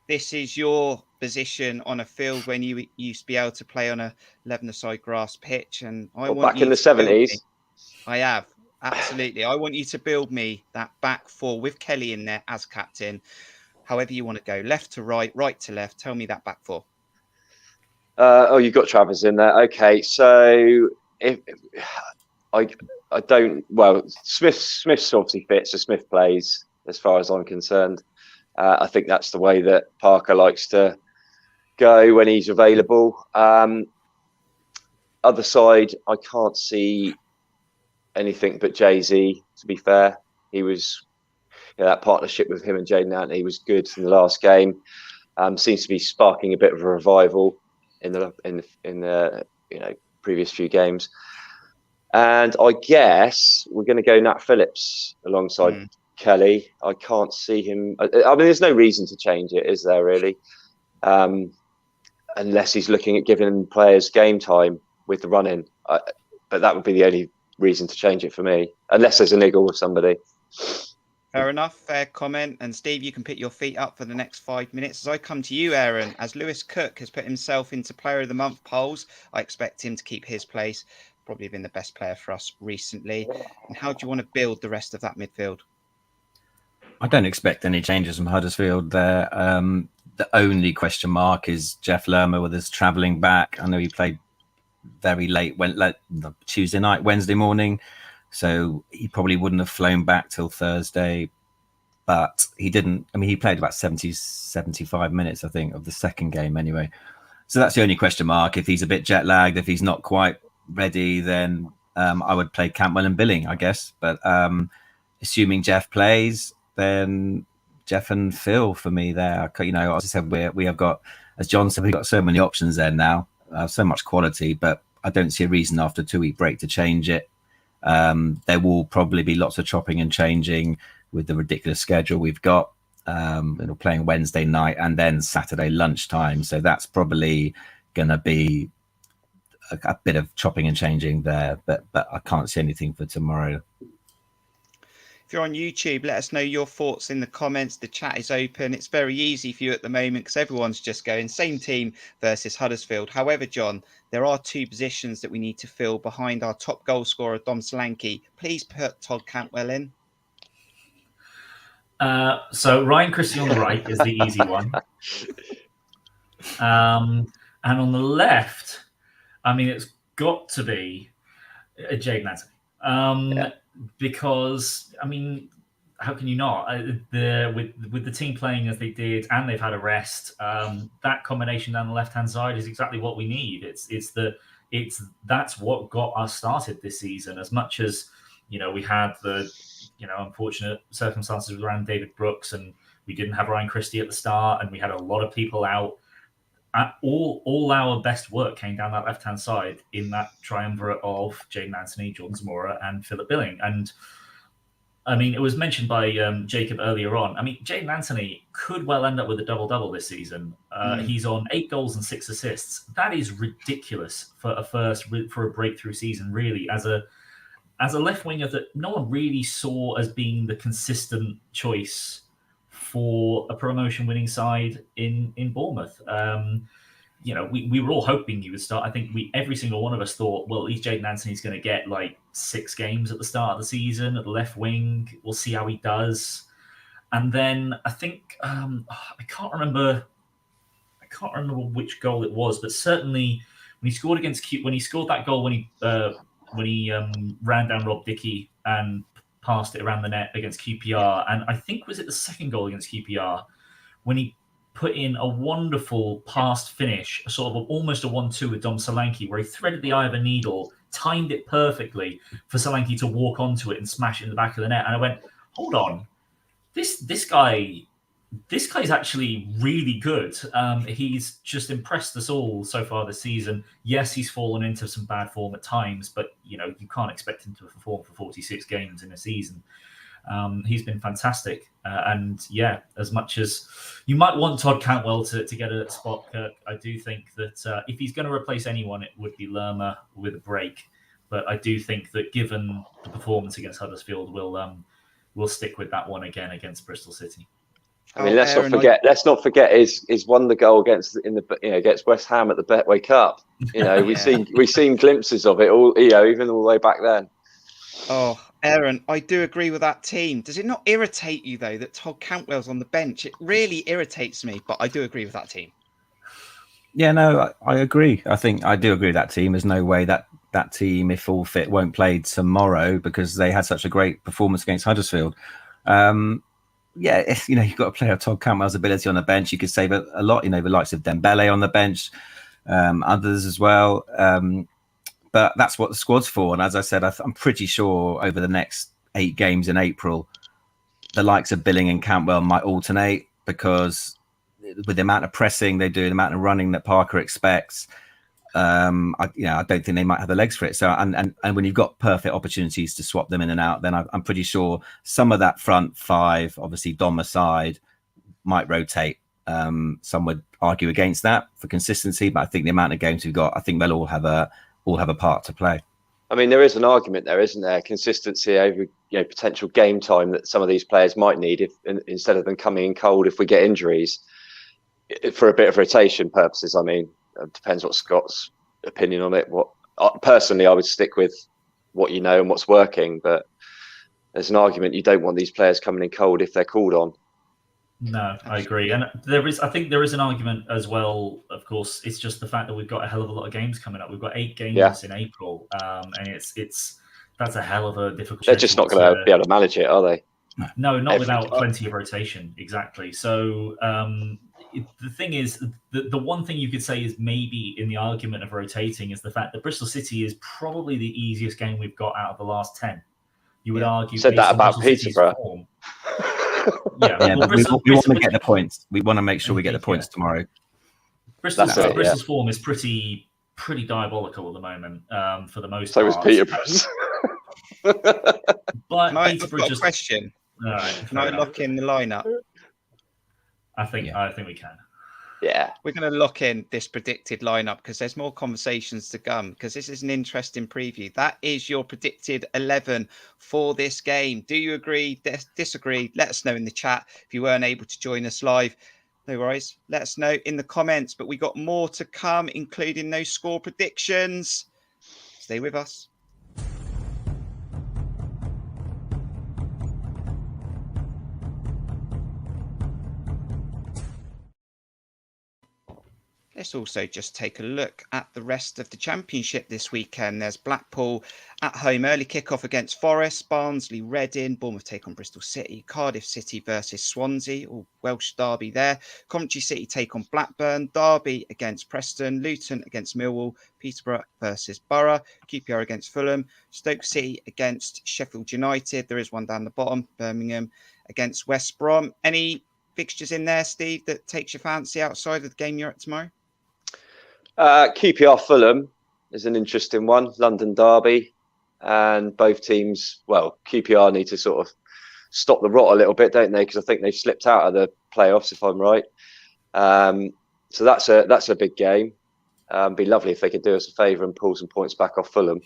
this is your position on a field when you used to be able to play on a 11-a-side grass pitch. And I want back in the 70s. I have, absolutely. I want you to build me that back four with Kelly in there as captain. However you want to go, left to right, right to left. Tell me that back four. You've got Travers in there. Okay, so I don't. Well, Smith's obviously fits, so Smith plays as far as I'm concerned. I think that's the way that Parker likes to go when he's available. Other side, I can't see anything but Jay-Z, to be fair. He was, that partnership with him and Jaden Anthony was good in the last game. Seems to be sparking a bit of a revival in the previous few games. And I guess we're going to go Nat Phillips alongside Kelly. I can't see him. I mean, there's no reason to change it, is there, really? Unless he's looking at giving players game time with the run-in. But that would be the only reason to change it for me, unless there's a niggle with somebody. Fair enough, fair comment. And Steve, you can put your feet up for the next 5 minutes. As I come to you, Aaron, as Lewis Cook has put himself into Player of the Month polls, I expect him to keep his place. Probably been the best player for us recently. And how do you want to build the rest of that midfield? I don't expect any changes from Huddersfield there. The only question mark is Jeff Lerma with his travelling back. I know he played very late, Tuesday night, Wednesday morning. So he probably wouldn't have flown back till Thursday. But he didn't. I mean, he played about 75 minutes, I think, of the second game anyway. So that's the only question mark. If he's a bit jet lagged, if he's not quite ready, then I would play Cantwell and Billing, I guess. But assuming Jeff plays, then Jeff and Phil for me there. As I said, we have got, as John said, we've got so many options there now, so much quality, but I don't see a reason after a 2-week break to change it. There will probably be lots of chopping and changing with the ridiculous schedule we've got. Playing Wednesday night and then Saturday lunchtime. So that's probably going to be a bit of chopping and changing there, but I can't see anything for tomorrow. If you're on YouTube, let us know your thoughts in the comments. The chat is open. It's very easy for you at the moment because everyone's just going same team versus Huddersfield. However, John, there are 2 positions that we need to fill behind our top goal scorer, Dom Solanke. Please put Todd Cantwell in. So Ryan Christie on the right is the easy one. And on the left, I mean, it's got to be Jade Nanton. Because, I mean, how can you not? With the team playing as they did, and they've had a rest, that combination down the left-hand side is exactly what we need. That's what got us started this season. As much as, we had the unfortunate circumstances around David Brooks, and we didn't have Ryan Christie at the start, and we had a lot of people out. All our best work came down that left-hand side in that triumvirate of Jaden Anthony, Jordan Zamora, and Philip Billing. And I mean, it was mentioned by Jacob earlier on. I mean, Jaden Anthony could well end up with a double-double this season. He's on 8 goals and 6 assists. That is ridiculous for a breakthrough season, really, as a left winger that no one really saw as being the consistent choice for a promotion-winning side in Bournemouth. We were all hoping he would start. I think every single one of us thought, well, at least Jaden Anthony's going to get like 6 games at the start of the season at the left wing. We'll see how he does. And then I think I can't remember which goal it was, but certainly when he scored that goal when he ran down Rob Dickey and passed it around the net against QPR, and I think was it the second goal against QPR when he put in a wonderful past finish, sort of almost a 1-2 with Dom Solanke, where he threaded the eye of a needle, timed it perfectly for Solanke to walk onto it and smash it in the back of the net. And I went, hold on, this guy's actually really good. He's just impressed us all so far this season. Yes, he's fallen into some bad form at times, but you can't expect him to perform for 46 games in a season. He's been fantastic. And yeah, as much as you might want Todd Cantwell to get a spot, Kirk, I do think that if he's going to replace anyone, it would be Lerma with a break. But I do think that given the performance against Huddersfield, we'll stick with that one again against Bristol City. I mean, let's not forget he's won the goal against West Ham at the Betway Cup. We've seen glimpses of it all, even all the way back then. Oh, Aaron, I do agree with that team. Does it not irritate you though that Todd Cantwell's on the bench? It really irritates me, but I do agree with that team. Yeah, no, I agree. I think I do agree with that team. There's no way that team, if all fit, won't play tomorrow because they had such a great performance against Huddersfield. You've got a player of Todd Cantwell's ability on the bench. You could save a lot, the likes of Dembele on the bench, others as well. But that's what the squad's for. And as I said, I'm pretty sure over the next 8 games in April, the likes of Billing and Cantwell might alternate because with the amount of pressing they do, the amount of running that Parker expects, I don't think they might have the legs for it. So, and when you've got perfect opportunities to swap them in and out, then I'm pretty sure some of that front 5, obviously Dom aside, might rotate. Some would argue against that for consistency, but I think the amount of games we've got, I think they'll all have a part to play. I mean, there is an argument there, isn't there? Consistency over potential game time that some of these players might need instead of them coming in cold if we get injuries for a bit of rotation purposes. I mean, it depends what Scott's opinion on it. Personally, I would stick with what and what's working, but there's an argument you don't want these players coming in cold if they're called on. No, I agree. And I think there is an argument as well. Of course, it's just the fact that we've got a hell of a lot of games coming up. We've got 8 games in April, and that's a hell of a difficult. They're just not going to be able to manage it, are they? No, not without plenty of rotation. Exactly. So the thing is, the one thing you could say is maybe in the argument of rotating is the fact that Bristol City is probably the easiest game we've got out of the last 10. You would argue. Said that about Peterborough. Yeah, but we want to get the points. We want to make sure we get the points tomorrow. Bristol's form is pretty diabolical at the moment, for the most part. So is Peterborough's. But I've got a question. Right, can I lock in the lineup? I think we can. Yeah, we're going to lock in this predicted lineup because there's more conversations to come, because this is an interesting preview. That is your predicted 11 for this game. Do you agree? Disagree? Let us know in the chat. If you weren't able to join us live, no worries. Let us know in the comments. But we got more to come, including those score predictions. Stay with us. Let's also just take a look at the rest of the championship this weekend. There's Blackpool at home, early kickoff against Forest, Barnsley, Reading, Bournemouth take on Bristol City, Cardiff City versus Swansea, all Welsh derby there. Coventry City take on Blackburn, Derby against Preston, Luton against Millwall, Peterborough versus Borough, QPR against Fulham, Stoke City against Sheffield United. There is one down the bottom, Birmingham against West Brom. Any fixtures in there, Steve, that takes your fancy outside of the game you're at tomorrow? QPR Fulham is an interesting one. London derby, and both teams. Well, QPR need to sort of stop the rot a little bit, don't they? Because I think they've slipped out of the playoffs, if I'm right. So that's a big game. Be lovely if they could do us a favour and pull some points back off Fulham,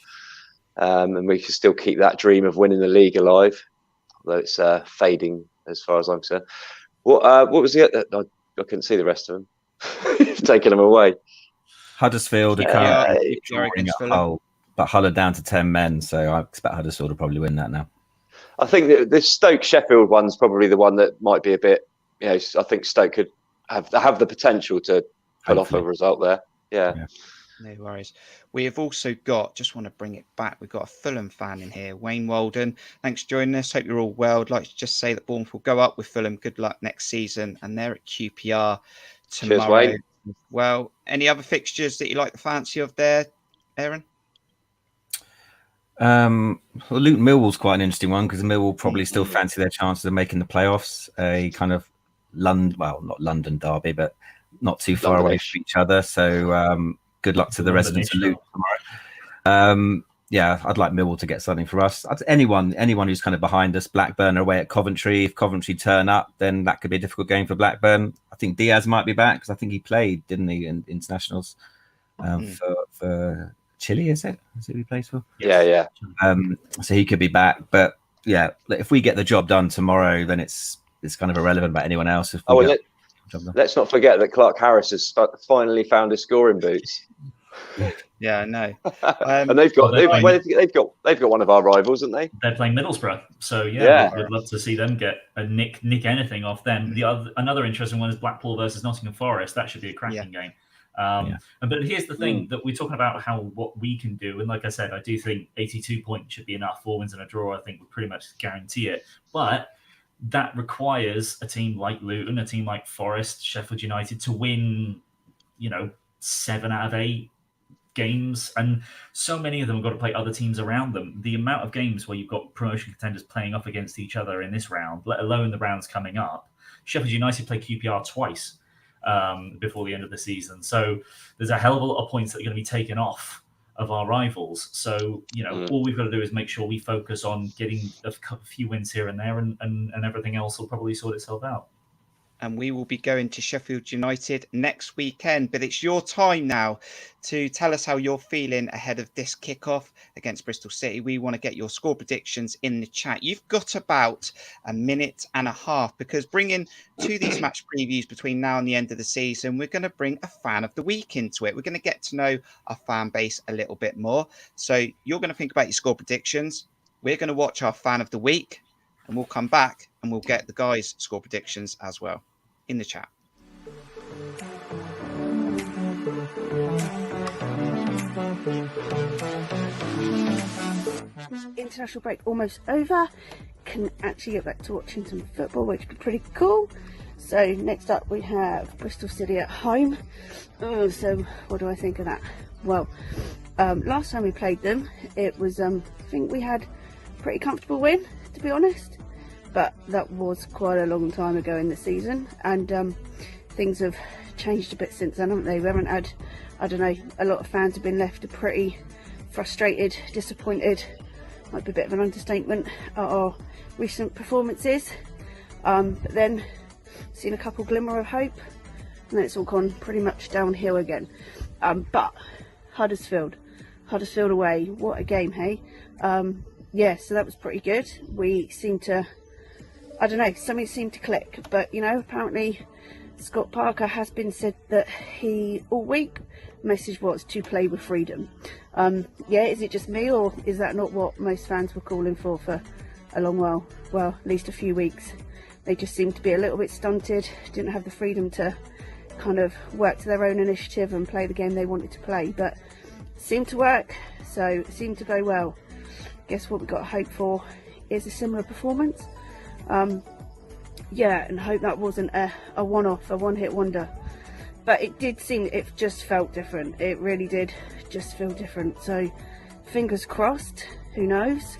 and we could still keep that dream of winning the league alive, although it's fading as far as I'm concerned. What was the? I couldn't see the rest of them. You've taken them away. Huddersfield are currently drawing at Hull, but Hull are down to 10 men, so I expect Huddersfield to probably win that now. I think that this Stoke-Sheffield one's probably the one that might be a bit, I think Stoke could have the potential to pull off a result there. Yeah. No worries. We have also got, just want to bring it back, we've got a Fulham fan in here, Wayne Walden. Thanks for joining us. Hope you're all well. I'd like to just say that Bournemouth will go up with Fulham. Good luck next season. And they're at QPR tomorrow. Cheers, Wayne. Well, any other fixtures that you like the fancy of there, Aaron? Luton Millwall's quite an interesting one, because Millwall probably still fancy their chances of making the playoffs. A kind of not London derby, but not too far away from each other. So good luck to the residents of Luton tomorrow. I'd like Millwall to get something for us. Anyone who's kind of behind us. Blackburn are away at Coventry. If Coventry turn up, then that could be a difficult game for Blackburn. I think Diaz might be back, because I think he played, didn't he, in internationals for Chile? Is it who he plays for? Yeah. So he could be back. But yeah, if we get the job done tomorrow, then it's kind of irrelevant about anyone else. Let's not forget that Clark Harris has finally found his scoring boots. Yeah, I know. And they've got one of our rivals, haven't they? They're playing Middlesbrough, so we'd love to see them get a nick anything off them. Another interesting one is Blackpool versus Nottingham Forest. That should be a cracking game. But here's the thing, that we're talking about what we can do, and like I said, I do think 82 points should be enough. 4 wins and a draw, I think, would pretty much guarantee it. But that requires a team like Luton, a team like Forest, Sheffield United to win, 7 out of 8 games, and so many of them have got to play other teams around them. The amount of games where you've got promotion contenders playing off against each other in this round, let alone the rounds coming up. Sheffield United play QPR twice before the end of the season, so there's a hell of a lot of points that are going to be taken off of our rivals. So all we've got to do is make sure we focus on getting a few wins here and there, and everything else will probably sort itself out. And we will be going to Sheffield United next weekend. But it's your time now to tell us how you're feeling ahead of this kickoff against Bristol City. We want to get your score predictions in the chat. You've got about a minute and a half, because bringing to these match previews between now and the end of the season, we're going to bring a fan of the week into it. We're going to get to know our fan base a little bit more. So you're going to think about your score predictions. We're going to watch our fan of the week, and we'll come back and we'll get the guys' score predictions as well in the chat. international break almost over. Can actually get back to watching some football, which would be pretty cool. So next up we have Bristol City at home. So what do I think of that? Well, last time we played them, it was I think we had a pretty comfortable win, to be honest. But that was quite a long time ago in the season, and things have changed a bit since then, haven't they? We haven't had, I don't know, a lot of fans have been left pretty frustrated, disappointed, might be a bit of an understatement, at our recent performances. But then seen a couple glimmer of hope, and then it's all gone pretty much downhill again. But Huddersfield away, what a game, hey? Yeah, so that was pretty good. We seemed to, I don't know, something seemed to click, but you know, apparently Scott Parker has been said that he, all week, message was to play with freedom. Yeah, is it just me, or is that not what most fans were calling for a long while? Well, at least a few weeks. They just seemed to be a little bit stunted, didn't have the freedom to kind of work to their own initiative and play the game they wanted to play, but it seemed to work, so it seemed to go well. Guess what we've got to hope for is a similar performance. Yeah, and hope that wasn't a one-off, a one-hit wonder. But it did seem, it just felt different. It really did just feel different. So fingers crossed, who knows?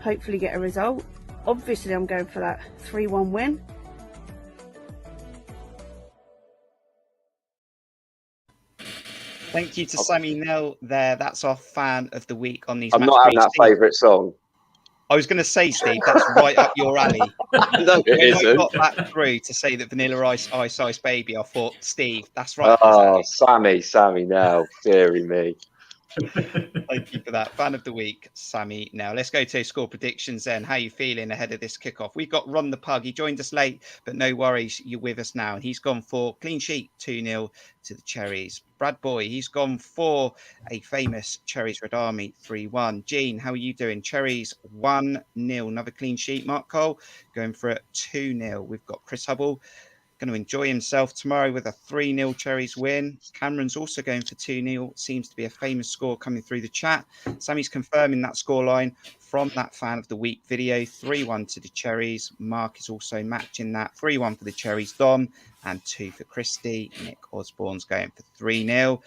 Hopefully get a result. Obviously I'm going for that 3-1 win. Thank you to Sammy Nell there. That's our fan of the week on these. I'm not having that favourite song. I was going to say, Steve, that's right up your alley. No, it isn't. I got that through to say that Vanilla Ice Baby. I thought, Steve, that's right. Oh, Sammy now, dearie me. Thank you for that. Fan of the week, Sammy. Now let's go to score predictions then. How are you feeling ahead of this kickoff? We've got Ron the Pug. He joined us late, but no worries. You're with us now. And he's gone for clean sheet 2-0 to the Cherries. Brad Boy, he's gone for a famous Cherries Red Army 3-1. Jean, how are you doing? Cherries 1-0. Another clean sheet. Mark Cole going for a 2-0. We've got Chris Hubble going to enjoy himself tomorrow with a 3-0 Cherries win. Cameron's also going for 2-0. Seems to be a famous score coming through the chat. Sammy's confirming that scoreline from that fan of the week video. 3-1 to the Cherries. Mark is also matching that. 3-1 for the Cherries. Dom and 2 for Christy. Nick Osborne's going for 3-0.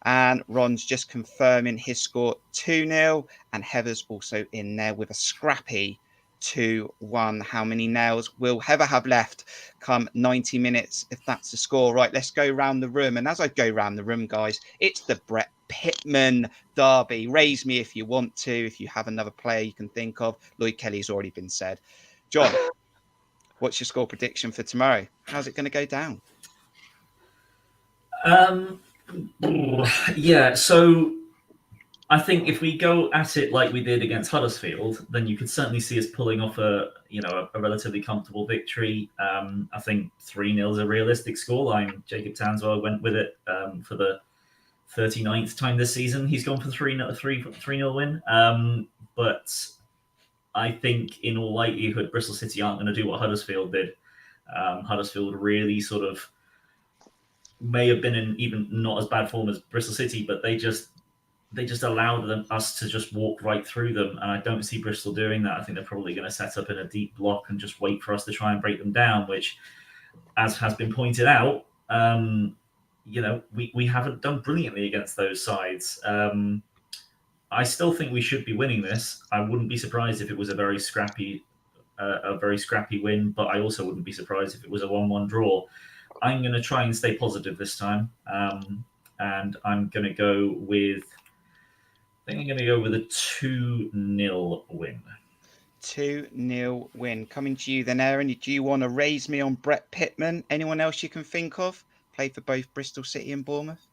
And Ron's just confirming his score 2-0. And Heather's also in there with a scrappy 2-1. How many nails will Heather have left come 90 minutes if that's the score? Right, let's go round the room. And as I go round the room, guys, it's the Brett Pittman derby. Raise me if you want to, if you have another player you can think of. Lloyd Kelly's already been said. John, what's your score prediction for tomorrow? How's it going to go down? Yeah, so I think if we go at it like we did against Huddersfield, then you could certainly see us pulling off a relatively comfortable victory. I think 3-0 is a realistic scoreline. Jacob Tanswell went with it for the 39th time this season. He's gone for 3-0 win. But I think in all likelihood, Bristol City aren't going to do what Huddersfield did. Huddersfield really sort of may have been in even not as bad form as Bristol City, but they just allowed us to just walk right through them. And I don't see Bristol doing that. I think they're probably going to set up in a deep block and just wait for us to try and break them down, which, as has been pointed out, we haven't done brilliantly against those sides. I still think we should be winning this. I wouldn't be surprised if it was a very scrappy win, but I also wouldn't be surprised if it was a 1-1 draw. I'm going to try and stay positive this time. And I'm going to go with, I think I'm going to go with a 2-0 win. 2-0 win. Coming to you then, Aaron. Do you want to raise me on Brett Pittman? Anyone else you can think of? Played for both Bristol City and Bournemouth.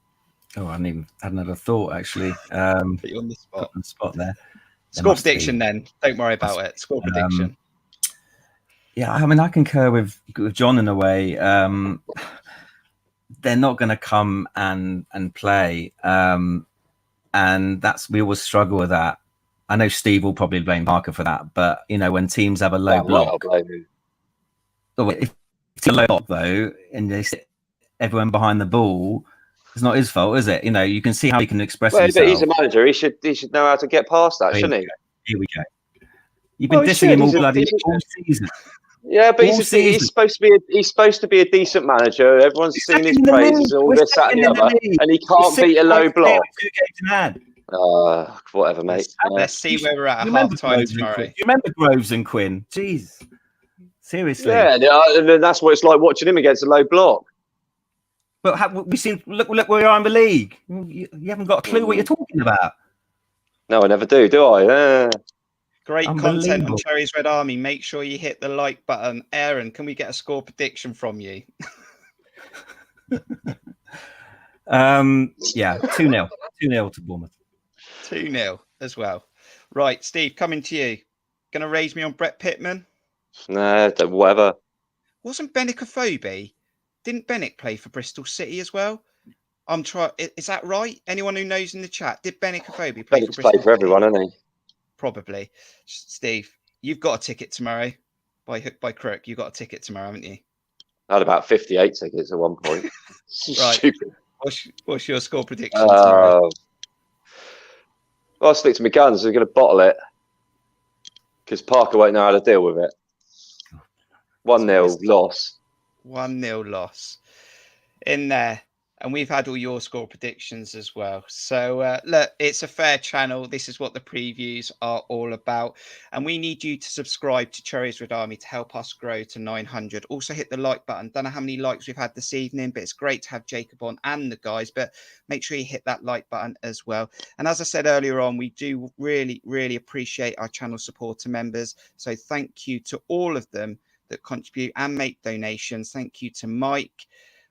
Oh, I hadn't had a thought, actually. Put you on the spot. On the spot there. Score prediction then. Don't worry about it. Score prediction. Yeah, I mean, I concur with John in a way. They're not going to come and play. And we always struggle with that. I know Steve will probably blame Parker for that, but when teams have a low block, if it's a low block though, and they sit everyone behind the ball, it's not his fault, is it? You can see how he can express himself. But he's a manager. He should know how to get past that, shouldn't he? Here we go. You've been dissing him all season. Yeah, but he's supposed to be a decent manager. Everyone's singing his praises, all this, that, and the other, and he can't beat a low block. 2 games in hand. Whatever, mate. Let's see where we're at half time tomorrow. Do you remember Groves and Quinn? Jeez, seriously. Yeah, and then that's what it's like watching him against a low block. But we seem look where we are in the league. You haven't got a clue what you're talking about. No, I never do I? Great content on Cherries Red Army. Make sure you hit the like button. Aaron, can we get a score prediction from you? Yeah, 2-0. 2-0 to Bournemouth. 2-0 as well. Right, Steve, coming to you. Going to raise me on Brett Pittman? Nah, whatever. Wasn't Benik a phobie? Didn't Benik play for Bristol City as well? Is that right? Anyone who knows in the chat, did Benik a phobie play for Bristol City? For everyone, hasn't he? Probably. Steve, you've got a ticket tomorrow. By hook, by crook, you've got a ticket tomorrow, haven't you? I had about 58 tickets at one point. Right. Stupid. What's your score prediction tomorrow? Well, I'll stick to my guns. We're going to bottle it because Parker won't know how to deal with it. 1-0 loss. 1-0 loss in there. And we've had all your score predictions as well. So, look, it's a fair channel. This is what the previews are all about. And we need you to subscribe to Cherries Red Army to help us grow to 900. Also, hit the like button. Don't know how many likes we've had this evening, but it's great to have Jacob on and the guys. But make sure you hit that like button as well. And as I said earlier on, we do really, really appreciate our channel supporter members. So thank you to all of them that contribute and make donations. Thank you to Mike,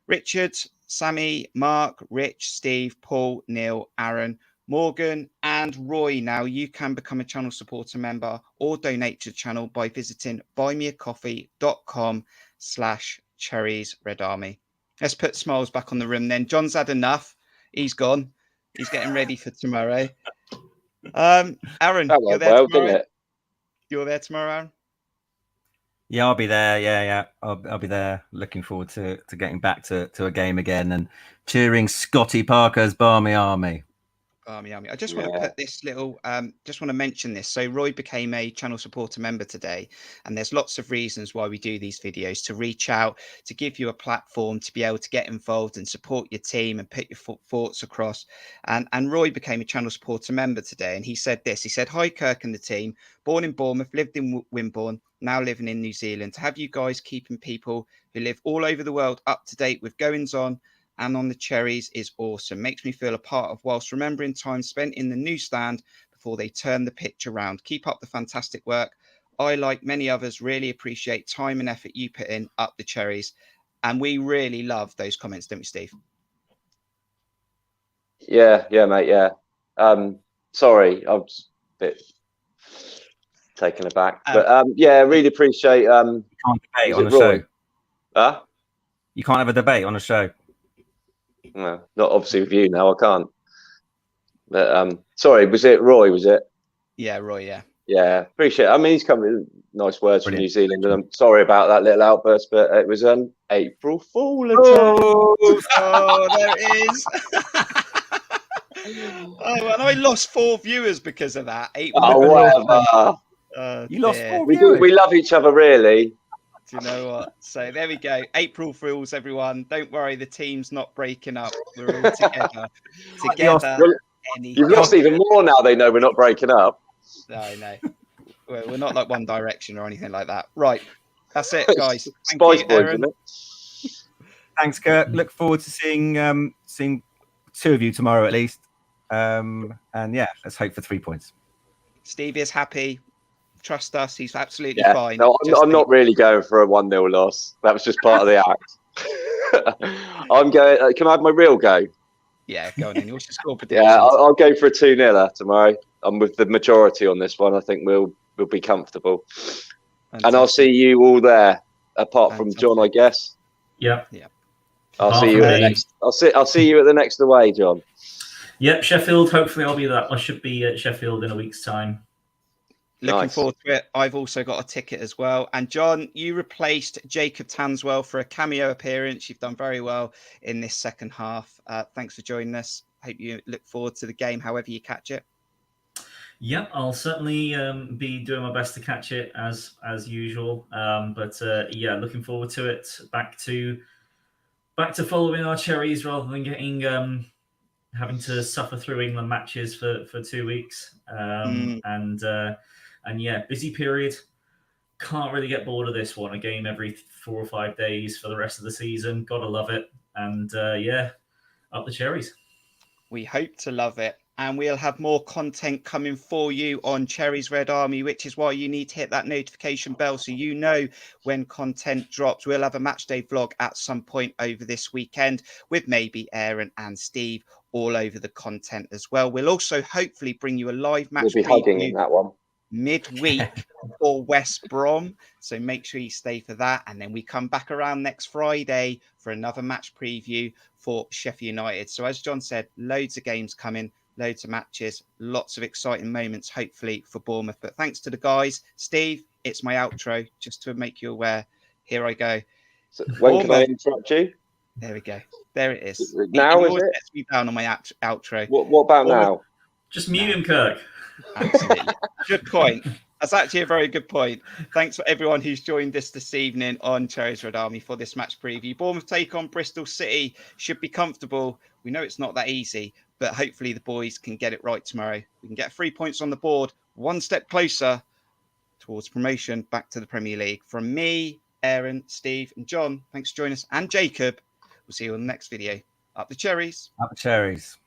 Richard, Sammy, Mark, Rich, Steve, Paul, Neil, Aaron, Morgan, and Roy. Now you can become a channel supporter member or donate to the channel by visiting buymeacoffee.com/Cherries Red Army. Let's put smiles back on the room then. John's had enough. He's gone. He's getting ready for tomorrow. Aaron, you're there tomorrow? You're there tomorrow, Aaron? Yeah, I'll be there. Yeah. I'll be there. Looking forward to getting back to a game again and cheering Scotty Parker's Barmy Army. Barmy Army. I just want to put this little, just want to mention this. So Roy became a channel supporter member today, and there's lots of reasons why we do these videos: to reach out, to give you a platform, to be able to get involved and support your team and put your thoughts across. And Roy became a channel supporter member today, and he said this. He said, "Hi, Kirk and the team. Born in Bournemouth, lived in Wimborne, now living in New Zealand. To have you guys keeping people who live all over the world up to date with goings on and on the Cherries is awesome. Makes me feel a part of, whilst remembering time spent in the newsstand before they turn the pitch around. Keep up the fantastic work. I, like many others, really appreciate time and effort you put in up the Cherries." And we really love those comments, don't we, Steve? Yeah, mate. Yeah. Sorry, I was a bit taken aback, but really appreciate. You can't debate on a show. You can't have a debate on a show. No, not obviously with you now. I can't. But sorry, was it Roy? Was it? Yeah, Roy. Yeah, appreciate it. I mean, he's come with nice words from New Zealand, and I'm sorry about that little outburst, but it was an April Fool attack. Oh, there it is. Oh, and I lost 4 viewers because of that. Whatever. You lost 4 viewers. We love each other, really. Do you know what? So there we go. April Fools, everyone. Don't worry, the team's not breaking up. We're all together. You've lost even more now. They know we're not breaking up. No. We're not like One Direction or anything like that. Right. That's it, guys. Spice Boys, isn't it? Thanks, Kirk. Look forward to seeing 2 of you tomorrow at least. And yeah, let's hope for 3 points. Steve is happy. Trust us, he's absolutely fine. No, I'm not really going for a 1-0 loss. That was just part of the act. I'm going. Can I have my real go? Yeah, go on then. What's your score prediction? Yeah, I'll go for a 2-0 tomorrow. I'm with the majority on this one. I think we'll be comfortable. Fantastic. And I'll see you all there, apart from John, I guess. Yeah. I'll see you at the next. I'll see you at the next away, John. Yep, Sheffield. Hopefully, I'll be there. I should be at Sheffield in a week's time. Looking forward to it. I've also got a ticket as well. And John, you replaced Jacob Tanswell for a cameo appearance. You've done very well in this second half. Thanks for joining us. Hope you look forward to the game, however you catch it. Yep, I'll certainly be doing my best to catch it as usual. But looking forward to it. Back to following our Cherries rather than getting having to suffer through England matches for 2 weeks. And busy period. Can't really get bored of this one. A game every 4 or 5 days for the rest of the season. Gotta love it. And up the Cherries. We hope to love it. And we'll have more content coming for you on Cherries Red Army, which is why you need to hit that notification bell so you know when content drops. We'll have a match day vlog at some point over this weekend with maybe Aaron and Steve all over the content as well. We'll also hopefully bring you a live match We'll be hugging in that one midweek for West Brom. So make sure you stay for that. And then we come back around next Friday for another match preview for Sheffield United. So as Jon said, loads of games coming. Loads of matches, lots of exciting moments, hopefully, for Bournemouth. But thanks to the guys. Steve, it's my outro, just to make you aware. Here I go. So when can I interrupt you? There we go. There it is. Now, it is always it? lets me down on my outro. What about now? Just mute him, Kirk. Absolutely. Good point. That's actually a very good point. Thanks for everyone who's joined us this evening on Cherries Red Army for this match preview. Bournemouth take on Bristol City. Should be comfortable. We know it's not that easy, but hopefully the boys can get it right tomorrow. We can get 3 points on the board, one step closer towards promotion back to the Premier League. From me, Aaron, Steve, and Jon, thanks for joining us, and Jacob. We'll see you on the next video. Up the Cherries. Up the Cherries.